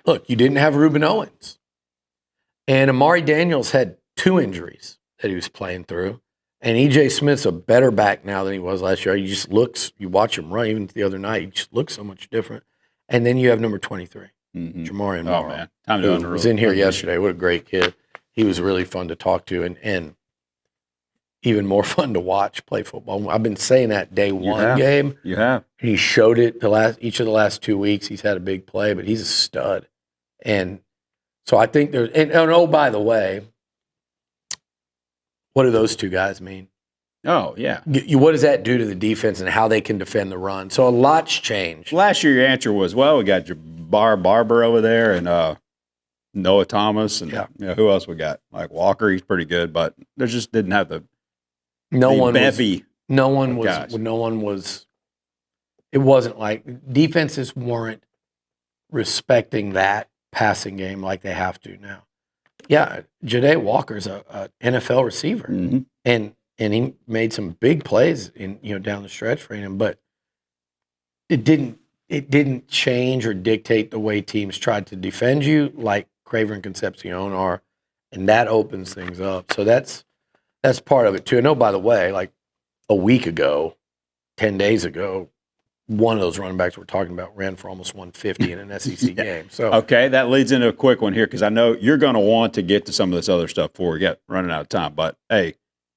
S2: look, you didn't have Reuben Owens. And Amari Daniels had 2 injuries that he was playing through. And E.J. Smith's a better back now than he was last year. He just looks, you watch him run, even the other night, he just looks so much different. And then you have number 23, Jamarian Morrow.
S1: Oh, man.
S2: Who was in here yesterday. What a great kid. He was really fun to talk to and even more fun to watch play football. I've been saying that day one, Gabe.
S1: You have.
S2: He showed it each of the last 2 weeks. He's had a big play, but he's a stud. And so I think there's – and oh, by the way, what do those 2 guys mean?
S1: Oh, yeah.
S2: What does that do to the defense and how they can defend the run? So a lot's changed.
S1: Last year your answer was, well, we got Jabbar Barber over there and Noah Thomas. And who else we got? Like Walker, he's pretty good, but they just didn't have the bevy. It wasn't like defenses weren't respecting that passing game like they have to now. Yeah, Ja'Day Walker's a NFL receiver, and he made some big plays down the stretch for him, but it didn't change or dictate the way teams tried to defend you like Craver and Concepcion are, and that opens things up. So that's part of it too. And oh, by the way, like a week ago, 10 days ago, one of those running backs we're talking about ran for almost 150 in an SEC game. So okay, that leads into a quick one here because I know you're going to want to get to some of this other stuff before we get running out of time. But hey,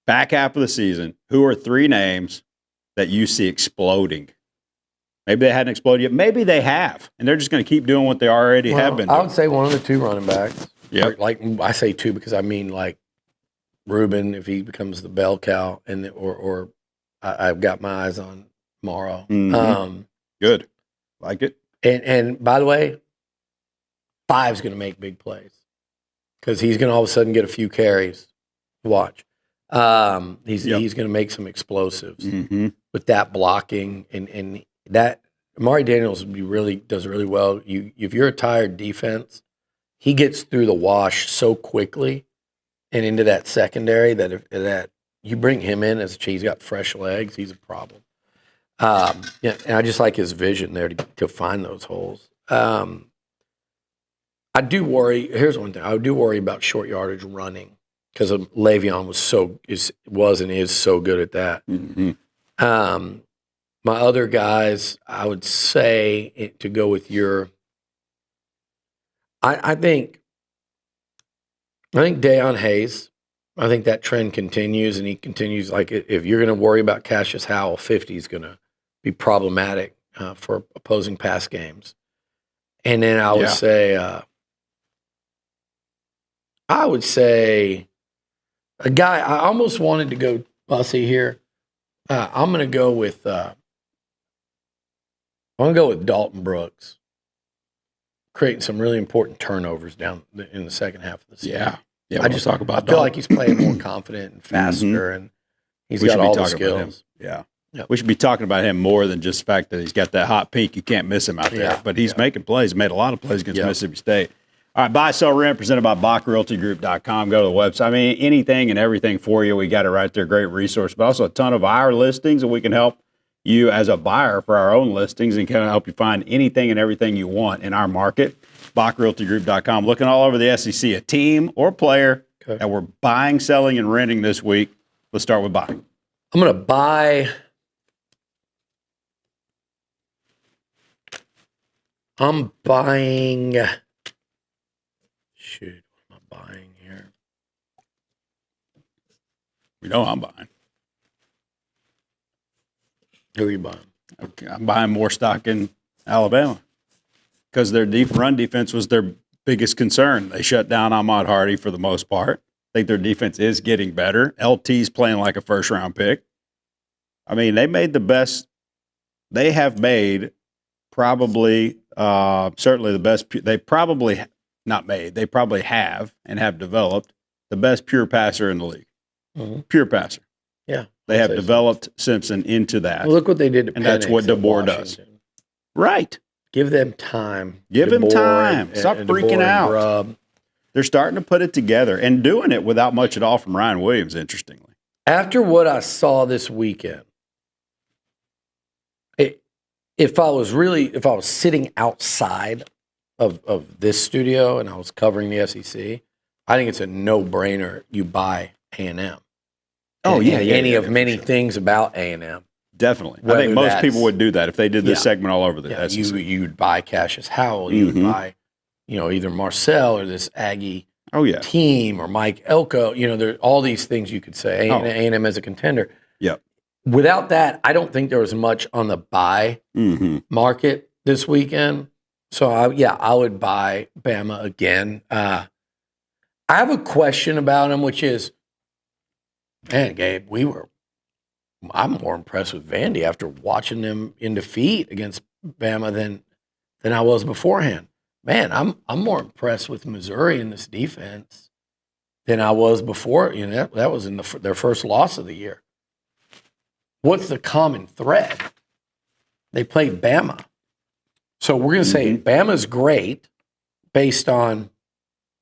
S1: back half of the season, who are 3 names that you see exploding? Maybe they hadn't exploded yet. Maybe they have, and they're just going to keep doing what they already have been doing.
S2: I would say one of the 2 running backs. Yeah, like I say 2 because I mean like Reuben if he becomes the bell cow, and or I've got my eyes on Morrow.
S1: Good, like it.
S2: And by the way, 5's going to make big plays because he's going to all of a sudden get a few carries. Watch. He's going to make some explosives with that blocking and that. Amari Daniels does really well. If you're a tired defense, he gets through the wash so quickly and into that secondary that you bring him in he's got fresh legs, he's a problem. And I just like his vision there to find those holes. I do worry. Here's one thing: I do worry about short yardage running because Le'Veon was and is so good at that. My other guys, I would say to go with your. I think Deion Hayes. I think that trend continues, and he continues. Like if you're going to worry about Cassius Howell, 50 is going to be problematic for opposing pass games. And then I would say a guy I almost wanted to go fussy here. I'm going to go with Dalton Brooks, creating some really important turnovers down in the second half of the season.
S1: Yeah.
S2: I feel like he's playing more confident and faster, and he's got all the skills.
S1: Yeah.
S2: Yep.
S1: We should be talking about him more than just the fact that he's got that hot pink. You can't miss him out there.
S2: Yeah.
S1: But he's making plays. He made a lot of plays against Mississippi State. All right, buy, sell, rent, presented by BockRealtyGroup.com. Go to the website. I mean, anything and everything for you. We got it right there. Great resource. But also a ton of our listings, and we can help you as a buyer for our own listings and kind of help you find anything and everything you want in our market. BockRealtyGroup.com. Looking all over the SEC, a team or player that we're buying, selling, and renting this week. Let's start with buying.
S2: I'm going to buy. I'm buying. Shoot, what am I buying here?
S1: You know I'm buying.
S2: Who are you buying?
S1: Okay, I'm buying more stock in Alabama because their run defense was their biggest concern. They shut down Ahmad Hardy for the most part. I think their defense is getting better. LT's playing like a first-round pick. I mean, they made the best. They have made probably, certainly the best. They probably not made. They probably have and have developed the best pure passer in the league.
S2: Mm-hmm.
S1: Pure passer.
S2: Yeah.
S1: They have developed Simpson into that.
S2: Well, look what they did to
S1: and that's what DeBoer does. Right.
S2: Give them time.
S1: Give him time. Stop freaking out.
S2: Grubb.
S1: They're starting to put it together and doing it without much at all from Ryan Williams, interestingly.
S2: After what I saw this weekend, if I was sitting outside of this studio and I was covering the SEC, I think it's a no-brainer you buy A&M.
S1: Oh, yeah.
S2: Any of many things about A&M.
S1: Definitely. I think most people would do that if they did this segment all over the SEC.
S2: You'd buy Cassius Howell. You would buy, either Marcel or this Aggie team or Mike Elko. There are all these things you could say. A&M as a contender.
S1: Yep.
S2: Without that, I don't think there was much on the buy market this weekend. So, I would buy Bama again. I have a question about him, which is, man, Gabe, I'm more impressed with Vandy after watching them in defeat against Bama than I was beforehand. Man, I'm more impressed with Missouri in this defense than I was before. That was in their first loss of the year. What's the common thread? They played Bama. So we're going to say Bama's great based on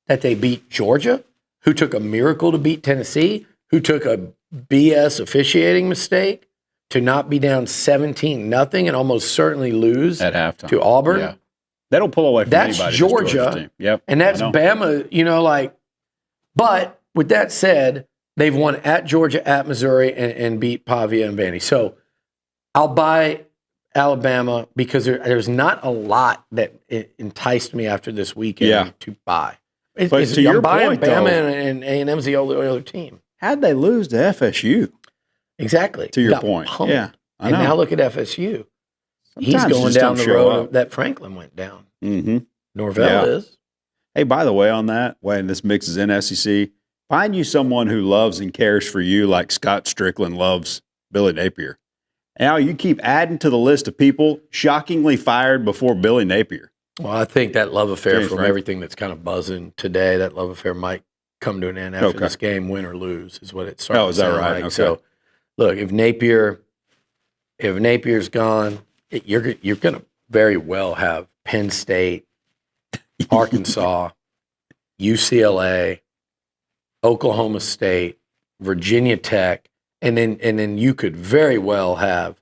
S2: that they beat Georgia, who took a miracle to beat Tennessee, who took a BS officiating mistake to not be down 17-0 and almost certainly lose
S1: at halftime
S2: to Auburn.
S1: Yeah. They don't pull away from
S2: that's
S1: anybody.
S2: Georgia.
S1: Team. Yep.
S2: And that's Bama, But with that said, they've won at Georgia, at Missouri, and beat Pavia and Vandy. So I'll buy Alabama because there's not a lot that enticed me after this weekend to buy.
S1: But to your point,
S2: Bama and A&M's the only other team.
S1: How'd they lose to FSU?
S2: Exactly.
S1: To your point.
S2: Pumped.
S1: Yeah. I know.
S2: And now look at FSU.
S1: Sometimes
S2: he's going down the road that Franklin went down.
S1: Mm-hmm.
S2: Norvell is.
S1: Hey, by the way, on that, when this mixes in SEC, find you someone who loves and cares for you like Scott Strickland loves Billy Napier. Now you keep adding to the list of people shockingly fired before Billy Napier.
S2: Well, I think that love affair everything that's kind of buzzing today, that love affair might come to an end after this game, win or lose, is what it starts.
S1: Oh, is that right?
S2: Like. Okay. So, look, if Napier's gone, you're going to very well have Penn State, Arkansas, UCLA, Oklahoma State, Virginia Tech, and then you could very well have.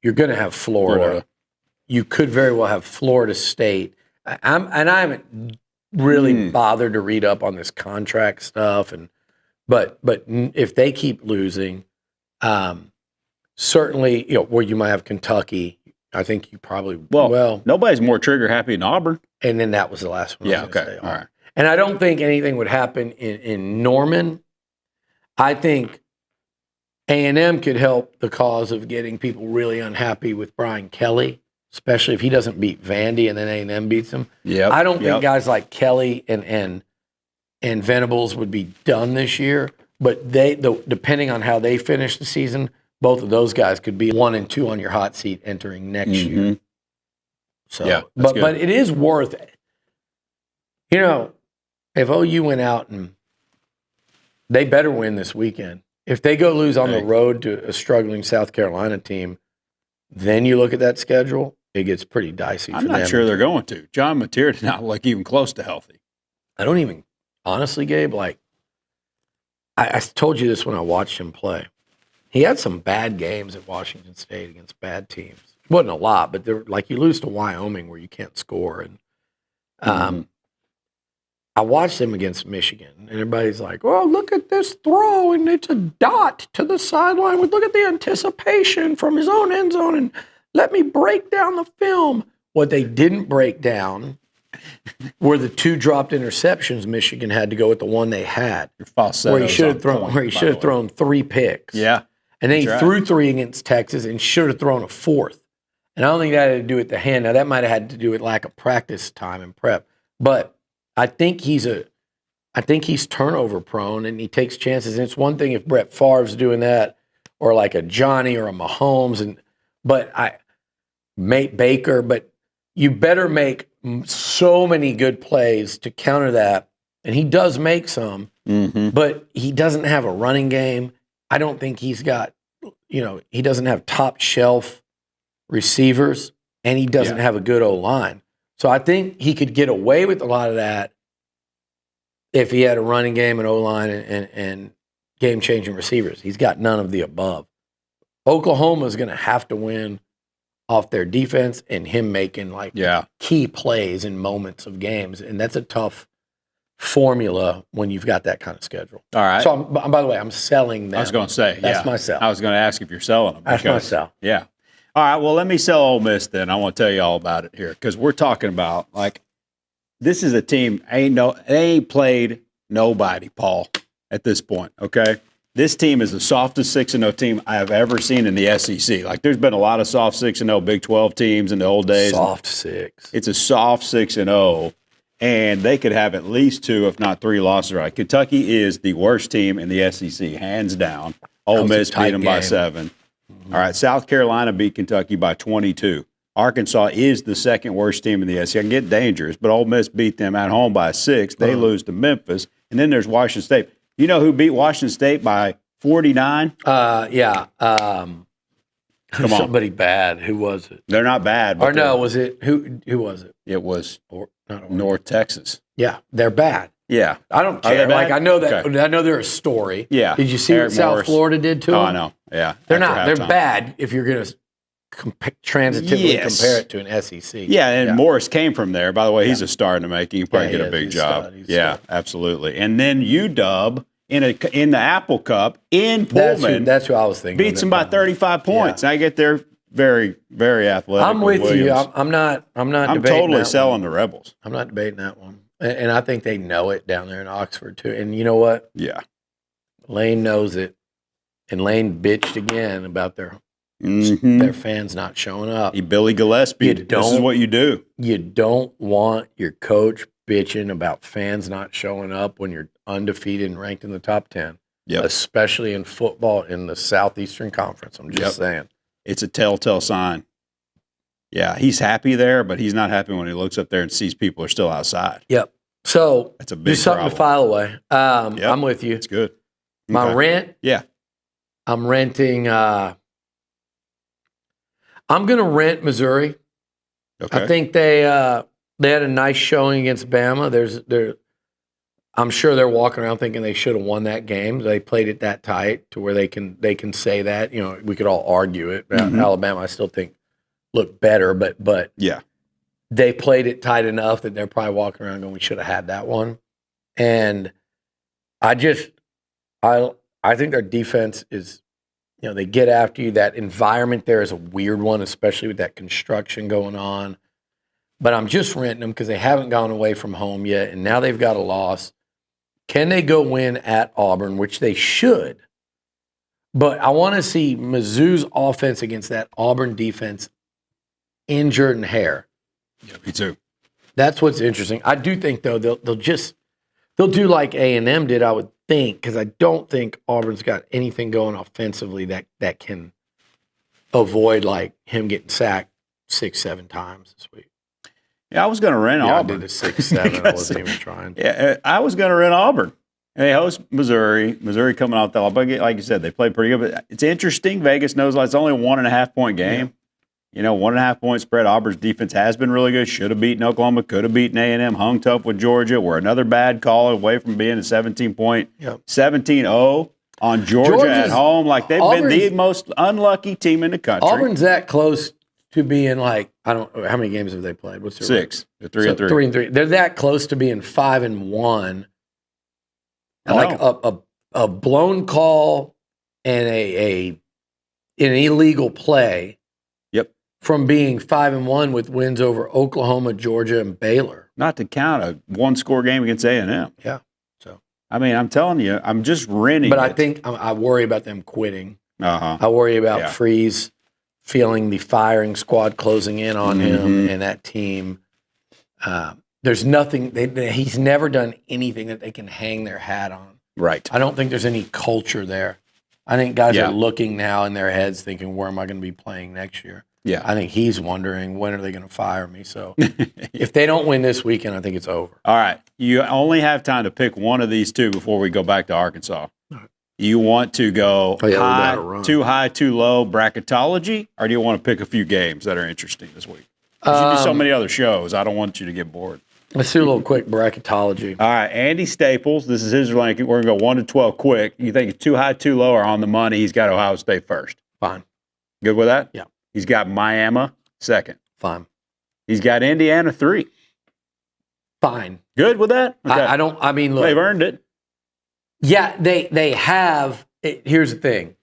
S2: You're going to have Florida. You could very well have Florida State. I haven't really bothered to read up on this contract stuff, but if they keep losing, certainly where you might have Kentucky. I think you probably
S1: nobody's more trigger happy than Auburn.
S2: And then that was the last one.
S1: Yeah. Okay. All right.
S2: And I don't think anything would happen in Norman. I think A&M could help the cause of getting people really unhappy with Brian Kelly, especially if he doesn't beat Vandy and then A&M beats him.
S1: Yep.
S2: I don't think guys like Kelly and Venables would be done this year, but depending on how they finish the season, both of those guys could be 1 and 2 on your hot seat entering next year. So, but it is worth it. If OU went out and they better win this weekend. If they go lose on the road to a struggling South Carolina team, then you look at that schedule, it gets pretty dicey.
S1: I'm not sure they're going to. John Mateer did not look even close to healthy.
S2: I don't even, honestly, Gabe, like, I told you this when I watched him play. He had some bad games at Washington State against bad teams. It wasn't a lot, but they're like you lose to Wyoming where you can't score. And I watched him against Michigan, and everybody's like, "Well, look at this throw, and it's a dot to the sideline. Look at the anticipation from his own end zone, and let me break down the film." What they didn't break down were the 2 dropped interceptions Michigan had to go with the one they had, where he should have thrown 3 picks.
S1: Yeah.
S2: And then he threw 3 against Texas and should have thrown a 4th. And I don't think that had to do with the hand. Now, that might have had to do with lack of practice time and prep. But I think he's turnover prone and he takes chances. And it's one thing if Brett Favre's doing that or like a Johnny or a Mahomes, but Baker. But you better make so many good plays to counter that. And he does make some, but he doesn't have a running game. I don't think he's got, he doesn't have top shelf receivers, and he doesn't have a good O-line. So I think he could get away with a lot of that if he had a running game and O-line and game-changing receivers. He's got none of the above. Oklahoma is going to have to win off their defense and him making key plays in moments of games, and that's a tough formula when you've got that kind of schedule.
S1: All right.
S2: So, by the way, I'm selling them.
S1: I was going to say,
S2: that's my sell.
S1: I was going to ask if you're selling them.
S2: That's my sell.
S1: Yeah. All right. Well, let me sell Ole Miss then. I want to tell you all about it here because we're talking about this is a team they ain't played nobody, Paul, at this point. Okay. This team is the softest 6-0 team I have ever seen in the SEC. There's been a lot of soft 6-0 Big 12 teams in the old days.
S2: Soft 6.
S1: It's a soft 6-0. And they could have at least 2, if not 3 losses. Right, Kentucky is the worst team in the SEC, hands down. Ole Miss beat them by 7. All right, South Carolina beat Kentucky by 22. Arkansas is the second worst team in the SEC. I can get dangerous, but Ole Miss beat them at home by 6. They lose to Memphis. And then there's Washington State. You know who beat Washington State by 49?
S2: Yeah.
S1: Come on.
S2: Somebody bad. Who was it?
S1: They're not bad.
S2: Or no, was it? Who was it?
S1: It was North Texas.
S2: Yeah, they're bad.
S1: Yeah.
S2: I don't care. I know that. Okay. I know they're a story.
S1: Yeah.
S2: Did you see what South Florida did to them?
S1: Oh, I know. Yeah.
S2: They're not. They're bad if you're going to transitively compare it to an SEC.
S1: Yeah, and Morris came from there. By the way, he's a star in the making. He can probably get a big job. Yeah, absolutely. And then UW in the Apple Cup in Pullman.
S2: That's who I was thinking.
S1: Beats them by 35 points. Yeah. I get there very, very athletic.
S2: I'm with you. I'm not. I'm
S1: totally selling the Rebels.
S2: I'm not debating that one. And I think they know it down there in Oxford too. And you know what?
S1: Yeah.
S2: Lane knows it. And Lane bitched again about their fans not showing up.
S1: Billy Gillespie. This is what you do.
S2: You don't want your coach bitching about fans not showing up when you're undefeated and ranked in the top 10.
S1: Yep.
S2: Especially in football in the Southeastern Conference. I'm just saying.
S1: It's a telltale sign. Yeah, he's happy there, but he's not happy when he looks up there and sees people are still outside.
S2: Yep. So
S1: that's a big
S2: something to file away. I'm with you.
S1: It's good.
S2: My rent.
S1: Yeah.
S2: I'm renting. I'm going to rent Missouri.
S1: Okay.
S2: I think they had a nice showing against Bama. I'm sure they're walking around thinking they should have won that game. They played it that tight to where they can say that. We could all argue it. Alabama, I still think, looked better, but
S1: yeah,
S2: they played it tight enough that they're probably walking around going, we should have had that one. And I think their defense is, they get after you. That environment there is a weird one, especially with that construction going on. But I'm just renting them because they haven't gone away from home yet, and now they've got a loss. Can they go win at Auburn, which they should? But I want to see Mizzou's offense against that Auburn defense in Jordan Hare.
S1: Yeah, me too.
S2: That's what's interesting. I do think, though, they'll do like A&M did, I would think, because I don't think Auburn's got anything going offensively that can avoid like him getting sacked 6-7 times this week.
S1: Yeah, I was going to rent Auburn.
S2: I did a 6-7. I wasn't even trying.
S1: Yeah, I was going to rent Auburn. And they host Missouri. Missouri coming off the like you said, they played pretty good. But it's interesting. Vegas knows it's only a 1.5 point game. Yeah. 1.5 point spread. Auburn's defense has been really good. Should have beaten Oklahoma. Could have beaten A&M. Hung tough with Georgia. We're another bad call away from being a 17-point, 17-0 on Georgia at home. Like they've been the most unlucky team in the country.
S2: Auburn's that close to being like, I don't know, how many games have they played? What's their
S1: 6. They're 3-3.
S2: 3-3. They're that close to being 5-1. Like a blown call and an illegal play.
S1: Yep.
S2: From being 5-1 with wins over Oklahoma, Georgia, and Baylor.
S1: Not to count a one-score game against A&M.
S2: Yeah. So
S1: I mean, I'm telling you, I'm just renting.
S2: But I think I worry about them quitting.
S1: Uh-huh.
S2: I worry about Freeze feeling the firing squad closing in on him and that team. There's nothing. He's never done anything that they can hang their hat on.
S1: Right.
S2: I don't think there's any culture there. I think guys are looking now in their heads thinking, where am I going to be playing next year?
S1: Yeah.
S2: I think he's wondering, when are they going to fire me? So if they don't win this weekend, I think it's over.
S1: All right. You only have time to pick one of these two before we go back to Arkansas. You want to go too high, too low bracketology, or do you want to pick a few games that are interesting this week? You do so many other shows. I don't want you to get bored.
S2: Let's do a little quick bracketology.
S1: All right, Andy Staples. This is his ranking. We're going to go 1 to 12 quick. You think it's too high, too low, or on the money? He's got Ohio State first.
S2: Fine.
S1: Good with that?
S2: Yeah.
S1: He's got Miami second.
S2: Fine.
S1: He's got Indiana 3.
S2: Fine.
S1: Good with that? Okay.
S2: Look.
S1: They've earned it.
S2: Yeah, they have. Here's the thing.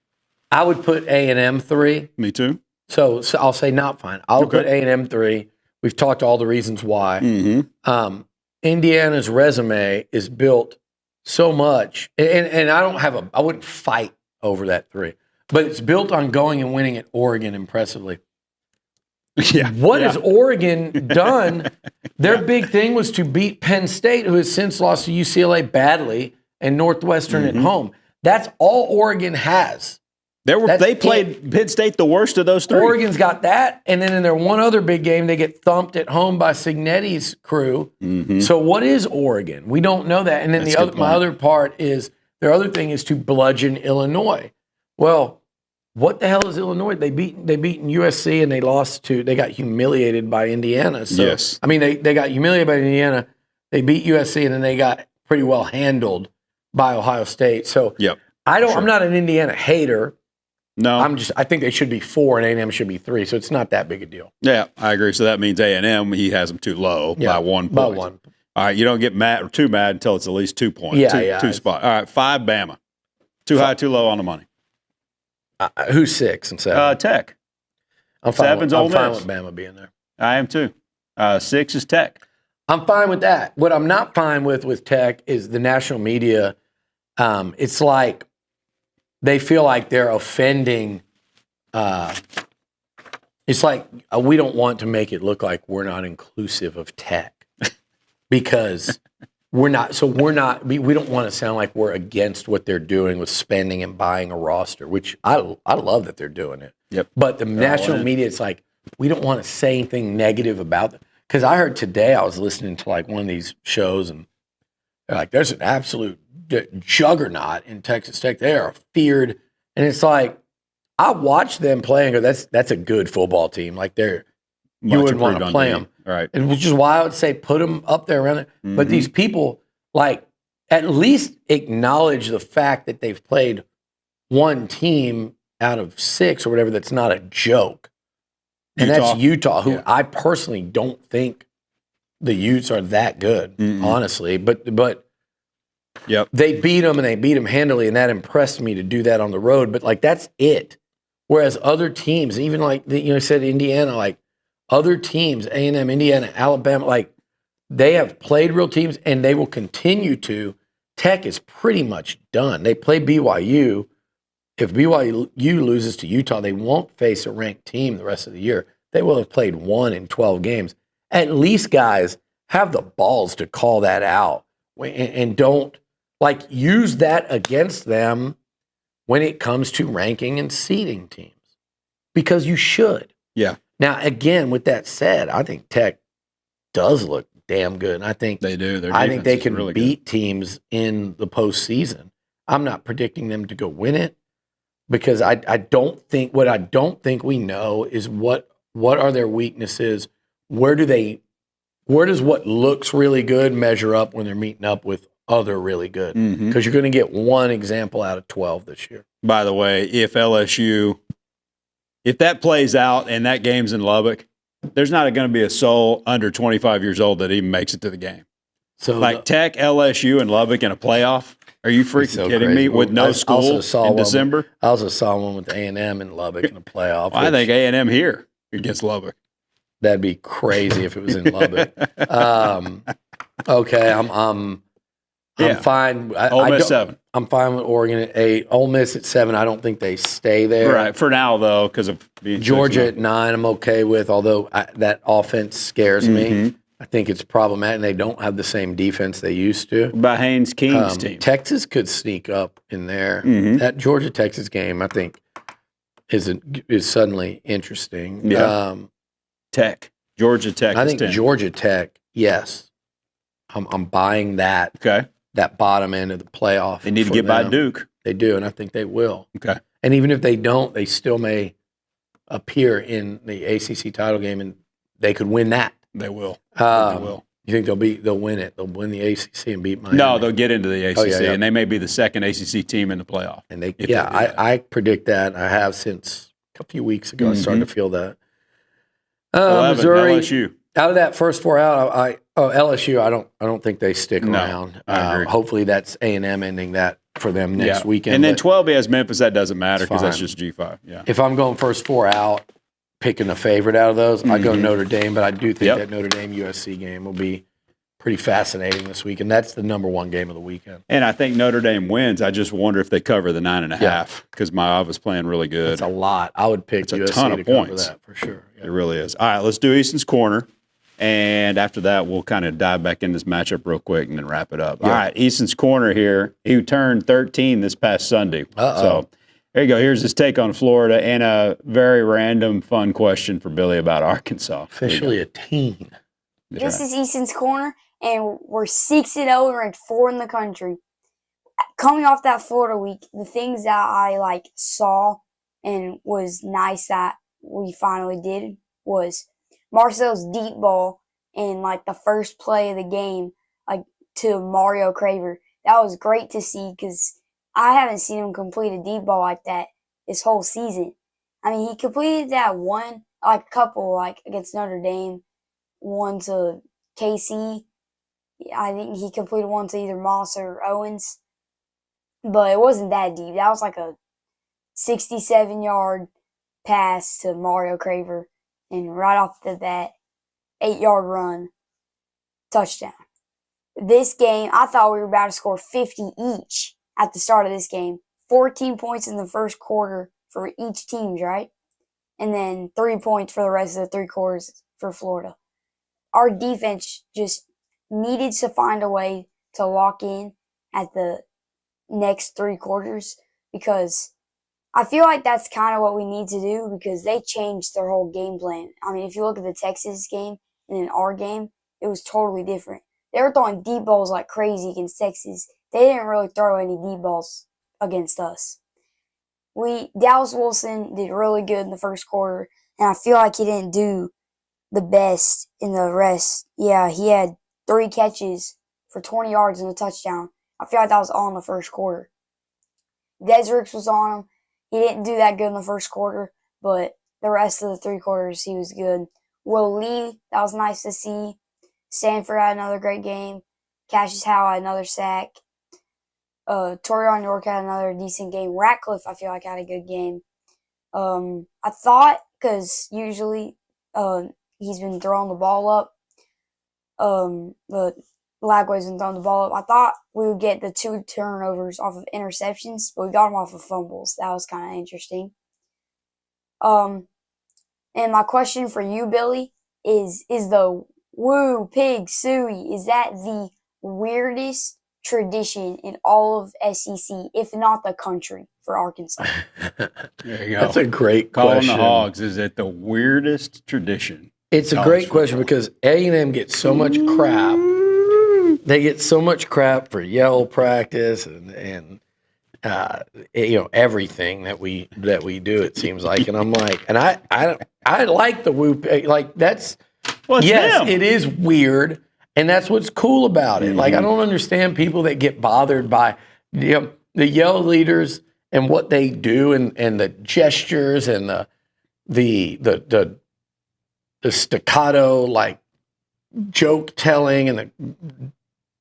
S2: I would put A&M 3.
S1: Me too.
S2: So I'll say not fine. I'll put A&M 3. We've talked all the reasons why.
S1: Mm-hmm.
S2: Indiana's resume is built so much, and I wouldn't fight over that 3, but it's built on going and winning at Oregon impressively.
S1: Yeah.
S2: What has Oregon done? Their big thing was to beat Penn State, who has since lost to UCLA badly, and Northwestern at home. That's all Oregon has.
S1: They played Penn State the worst of those 3.
S2: Oregon's got that, and then in their one other big game, they get thumped at home by Signetti's crew.
S1: Mm-hmm.
S2: So what is Oregon? We don't know that. And then my other part is, their other thing is to bludgeon Illinois. Well, what the hell is Illinois? They beat USC and they got humiliated by Indiana. So,
S1: yes.
S2: I mean, they got humiliated by Indiana. They beat USC and then they got pretty well handled by Ohio State. So I'm not an Indiana hater.
S1: No.
S2: I think they should be 4 and A&M should be 3. So it's not that big a deal.
S1: Yeah, I agree. So that means A&M, he has them too low by 1 point.
S2: By 1.
S1: All right, you don't get mad or too mad until it's at least 2 points. Two spots. All right, 5 Bama. Too high, too low on the money.
S2: Who's 6 and 7?
S1: Tech.
S2: I'm fine with
S1: Miss.
S2: Bama being there.
S1: I am too. 6 is Tech.
S2: I'm fine with that. What I'm not fine with Tech is the national media. It's like they feel like they're offending. It's like we don't want to make it look like we're not inclusive of Tech because we're not. So we don't want to sound like we're against what they're doing with spending and buying a roster, which I love that they're doing it.
S1: Yep.
S2: But the national media, it's like we don't want to say anything negative about them. Because I heard today, I was listening to like one of these shows, and they're like, "There's an absolute juggernaut in Texas Tech. They are feared," and it's like I watched them play and go, "That's a good football team. Like you wouldn't want to play them,
S1: right?"
S2: And which is why I would say put them up there around it. Mm-hmm. But these people, like, at least acknowledge the fact that they've played one team out of 6 or whatever. That's not a joke. And that's Utah, who I personally don't think the Utes are that good, honestly. But they beat them, and they beat them handily, and that impressed me to do that on the road. But, like, that's it. Whereas other teams, even like, said Indiana, like other teams, A&M, Indiana, Alabama, like they have played real teams, and they will continue to. Tech is pretty much done. They play BYU. If BYU loses to Utah, they won't face a ranked team the rest of the year. They will have played 1 in 12 games. At least, guys, have the balls to call that out and don't, like, use that against them when it comes to ranking and seeding teams. Because you should.
S1: Yeah.
S2: Now, again, with that said, I think Tech does look damn good. And I think
S1: they do.
S2: I think they can
S1: really
S2: beat teams in the postseason. I'm not predicting them to go win it because I don't think we know is what are their weaknesses. Where does what looks really good measure up when they're meeting up with other really good? Because you're going to get one example out of 12 this year.
S1: By the way, if that plays out and that game's in Lubbock, there's not going to be a soul under 25 years old that even makes it to the game. So like Tech, LSU, and Lubbock in a playoff. Are you freaking kidding me? With no school in December?
S2: I also saw one with A&M in Lubbock in a playoff.
S1: Well, I think A&M here against Lubbock.
S2: That'd be crazy if it was in Lubbock. Okay, I'm fine.
S1: Ole Miss 7.
S2: I'm fine with Oregon at 8. Ole Miss at 7. I don't think they stay there.
S1: Right for now, though, because of being
S2: Georgia at 9. I'm okay with, although that offense scares me. I think it's problematic. And they don't have the same defense they used to.
S1: By Haynes King's team,
S2: Texas could sneak up in there. That Georgia Texas game, I think, is suddenly interesting.
S1: Yeah. Georgia Tech.
S2: I think
S1: 10.
S2: Georgia Tech. Yes, I'm buying that.
S1: Okay.
S2: That bottom end of the playoff.
S1: They need to get by Duke.
S2: They do, and I think they will.
S1: Okay.
S2: And even if they don't, they still may appear in the ACC title game, and they could win that.
S1: They will.
S2: They will. You think they'll win it? They'll win the ACC and beat Miami?
S1: No, they'll get into the ACC, and they may be the second ACC team in the playoff.
S2: And I predict that. I have since a few weeks ago. I started to feel that.
S1: 11,
S2: Missouri,
S1: LSU.
S2: Out of that first 4 out, LSU. I don't think they stick around.
S1: I agree.
S2: Hopefully, that's A&M ending that for them next weekend.
S1: And then 12 has Memphis. That doesn't matter because that's just G5. Yeah.
S2: If I'm going first 4 out, picking a favorite out of those, I go Notre Dame. But I do think that Notre Dame USC game will be pretty fascinating this week, and that's the number 1 game of the weekend.
S1: And I think Notre Dame wins. I just wonder if they cover the 9.5 because my was playing really good.
S2: It's a lot. I would pick USC
S1: a ton of points.
S2: Cover that for sure. Yeah.
S1: It really is. All right, let's do Easton's Corner. And after that, we'll kind of dive back in this matchup real quick and then wrap it up. Yeah. All right, Easton's Corner here. He turned 13 this past Sunday. So there you go. Here's his take on Florida and a very random, fun question for Billy about Arkansas.
S2: Officially a teen.
S3: This is Easton's Corner, and we're 6-0 ranked 4 in the country. Coming off that Florida week, the things that I saw and was nice that we finally did was Marcel's deep ball in the first play of the game, to Mario Craver. That was great to see because I haven't seen him complete a deep ball like that this whole season. I mean, he completed that one, a couple, against Notre Dame, one to KC. I think he completed one to either Moss or Owens, but it wasn't that deep. That was a 67-yard pass to Mario Craver. And right off the bat, 8-yard run, touchdown. This game, I thought we were about to score 50 each at the start of this game. 14 points in the first quarter for each team, right? And then 3 points for the rest of the 3 quarters for Florida. Our defense just needed to find a way to lock in at the next 3 quarters because I feel like that's kind of what we need to do because they changed their whole game plan. I mean, if you look at the Texas game and then our game, it was totally different. They were throwing deep balls like crazy against Texas. They didn't really throw any deep balls against us. Dallas Wilson did really good in the first quarter, and I feel like he didn't do the best in the rest. Yeah, he had 3 catches for 20 yards and a touchdown. I feel like that was all in the first quarter. Desrix was on him. He didn't do that good in the first quarter, but the rest of the 3 quarters, he was good. Will Lee, that was nice to see. Sanford had another great game. Cassius Howe had another sack. Torian York had another decent game. Ratcliffe, I feel like, had a good game. I thought, because usually he's been throwing the ball up, but Lagway's been throwing the ball up. I thought we would get the 2 turnovers off of interceptions, but we got them off of fumbles. That was kind of interesting. And my question for you, Billy, is the Woo Pig Suey, is that the weirdest tradition in all of SEC, if not the country, for Arkansas?
S1: There you go.
S2: That's a great
S1: question.
S2: Calling
S1: the Hogs, is it the weirdest tradition?
S2: It's a great question because A&M gets so much crap. They get so much crap for yell practice and everything that we do. It seems like, and I'm like, and I like the whoop. Like that's it is weird, and that's what's cool about it. Like I don't understand people that get bothered by the yell leaders and what they do and the gestures and the staccato like joke telling and the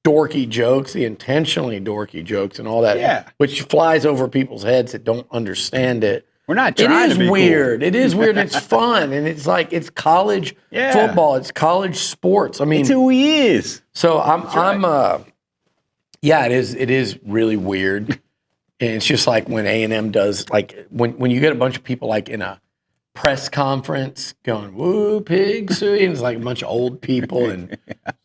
S2: dorky jokes, the intentionally dorky jokes and all that, which flies over people's heads that don't understand it.
S1: We're not trying to be
S2: weird.
S1: Cool.
S2: It is weird. It's fun, and it's like it's college football. It's college sports. I mean,
S1: it's who he is.
S2: So it is really weird, and it's just like when A&M does like when you get a bunch of people like in a press conference going, woo, pigs. And it's like a bunch of old people and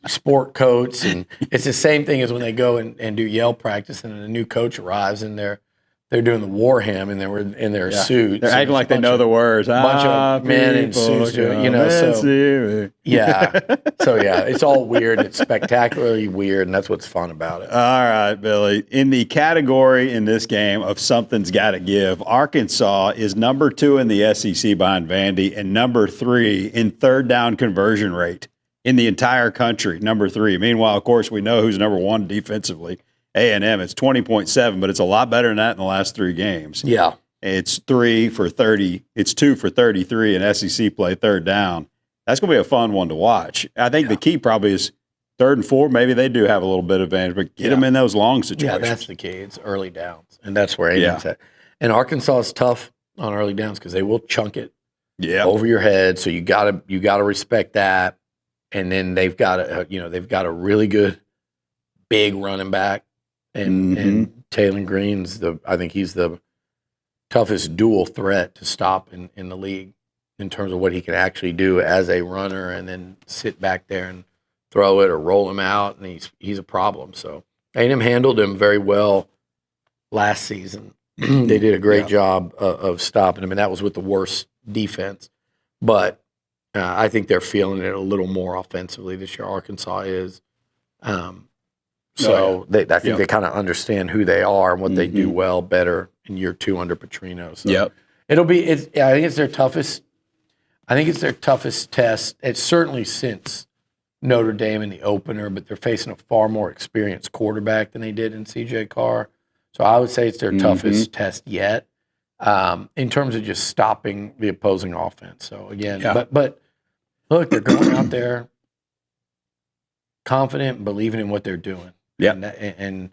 S2: sport coats. And it's the same thing as when they go and do yell practice and a new coach arrives and they're doing the war hymn and they were in their suits.
S1: They're acting like they know the words.
S2: A bunch of men in suits doing, it's all weird. It's spectacularly weird, and that's what's fun about it.
S1: All right, Billy. In the category in this game of something's got to give, Arkansas is number 2 in the SEC behind Vandy and number 3 in third down conversion rate in the entire country, number 3. Meanwhile, of course, we know who's number 1 defensively. A&M, it's 20.7, but it's a lot better than that in the last 3 games.
S2: Yeah.
S1: It's 3 for 30. It's 2 for 33 in SEC play third down. That's going to be a fun one to watch. I think the key probably is 3rd and 4. Maybe they do have a little bit of advantage, but get them in those long situations.
S2: Yeah, that's the key. It's early downs, and that's where A&M's at. And Arkansas is tough on early downs because they will chunk it over your head. So you gotta respect that. And then they've got a really good big running back. And Taylor Green's I think he's the toughest dual threat to stop in the league in terms of what he can actually do as a runner and then sit back there and throw it or roll him out, and he's a problem. So A&M handled him very well last season. They did a great job of stopping him, and that was with the worst defense. But I think they're feeling it a little more offensively this year. Arkansas is. I think they kind of understand who they are and what they do well better in year 2 under Petrino. So I think it's their toughest. I think it's their toughest test. It's certainly since Notre Dame in the opener, but they're facing a far more experienced quarterback than they did in C.J. Carr. So I would say it's their toughest test yet in terms of just stopping the opposing offense. So again, but look, they're going out there confident and believing in what they're doing.
S1: Yeah.
S2: And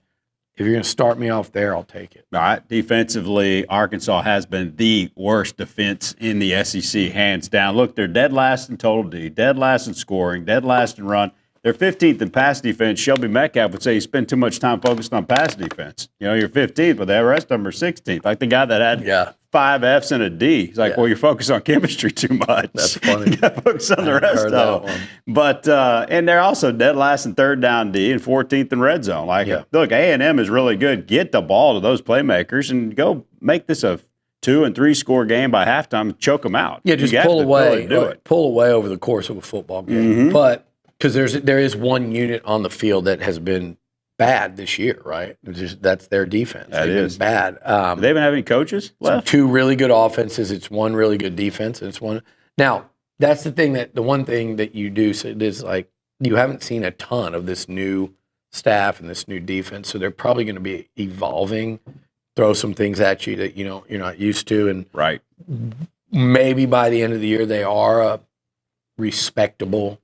S2: if you're going to start me off there, I'll take it.
S1: All right. Defensively, Arkansas has been the worst defense in the SEC, hands down. Look, they're dead last in total D, dead last in scoring, dead last in run. They're 15th in pass defense. Shelby Metcalf would say you spend too much time focused on pass defense. You're 15th, but the rest of them are 16th. Like the guy that had 5 Fs and a D. He's like, well, you're focused on chemistry too much.
S2: That's funny.
S1: You got to focus on the rest of them. But and they're also dead last in third down D and 14th in red zone. Look, A&M is really good. Get the ball to those playmakers and go make this a 2 and 3 score game by halftime and choke them out.
S2: Yeah, just pull away. Pull away over the course of a football game. But because there is one unit on the field that has been bad this year, right? That's their defense. They've been bad.
S1: Do they even have any coaches left?
S2: 2 really good offenses. It's 1 really good defense. And it's 1. Now, that's the one thing that you do is like you haven't seen a ton of this new staff and this new defense. So they're probably going to be evolving, throw some things at you that you're not used to. And maybe by the end of the year they are a respectable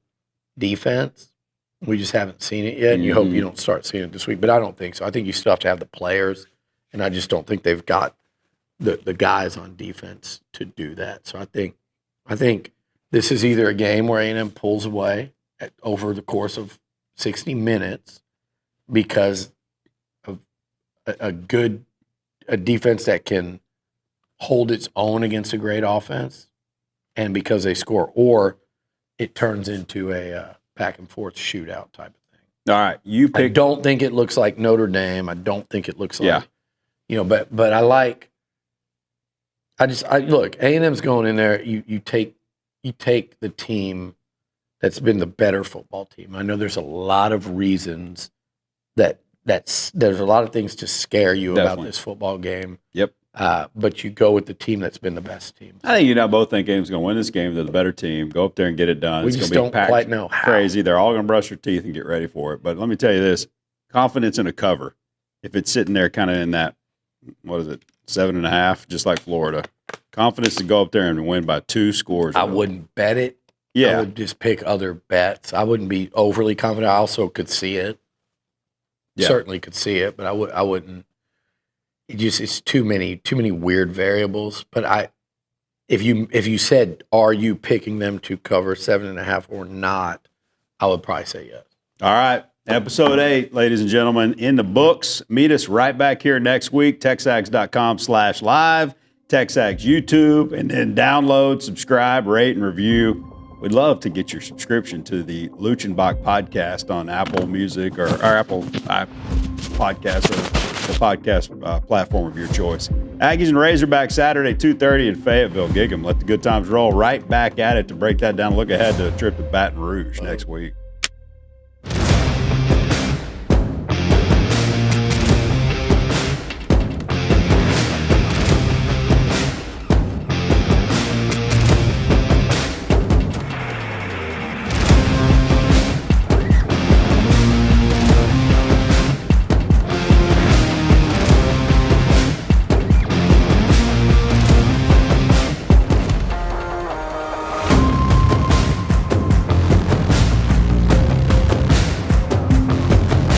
S2: defense. We just haven't seen it yet, and you hope you don't start seeing it this week. But I don't think so. I think you still have to have the players, and I just don't think they've got the guys on defense to do that. So I think this is either a game where A&M pulls away over the course of 60 minutes because of a defense that can hold its own against a great offense, and because they score, or it turns into a back and forth shootout type of thing.
S1: All right,
S2: I don't think it looks like Notre Dame. I don't think it looks like but I look, A&M's going in there. You you take the team that's been the better football team. I know there's a lot of reasons there's a lot of things to scare you about this football game.
S1: Yep.
S2: But you go with the team that's been the best team.
S1: I think both think game's going to win this game. They're the better team. Go up there and get it done.
S2: We just don't quite know how.
S1: Crazy. They're all going to brush their teeth and get ready for it. But let me tell you this: confidence in a cover. If it's sitting there kind of in that, 7.5, just like Florida. Confidence to go up there and win by 2 scores.
S2: I wouldn't bet it.
S1: Yeah.
S2: I would just pick other bets. I wouldn't be overly confident. I also could see it. Yeah. Certainly could see it, but I wouldn't. It's too many weird variables. But if you said, are you picking them to cover 7.5 or not, I would probably say yes.
S1: All right. Episode 8, ladies and gentlemen, in the books. Meet us right back here next week, TexAgs.com/live, TexAgs YouTube, and then download, subscribe, rate, and review. We'd love to get your subscription to the Looch Bock podcast on Apple Music or Apple Podcasts or the podcast platform of your choice. Aggies and Razorbacks Saturday, 2:30 in Fayetteville. Gig 'em. Let the good times roll. Right back at it to break that down. Look ahead to a trip to Baton Rouge next week.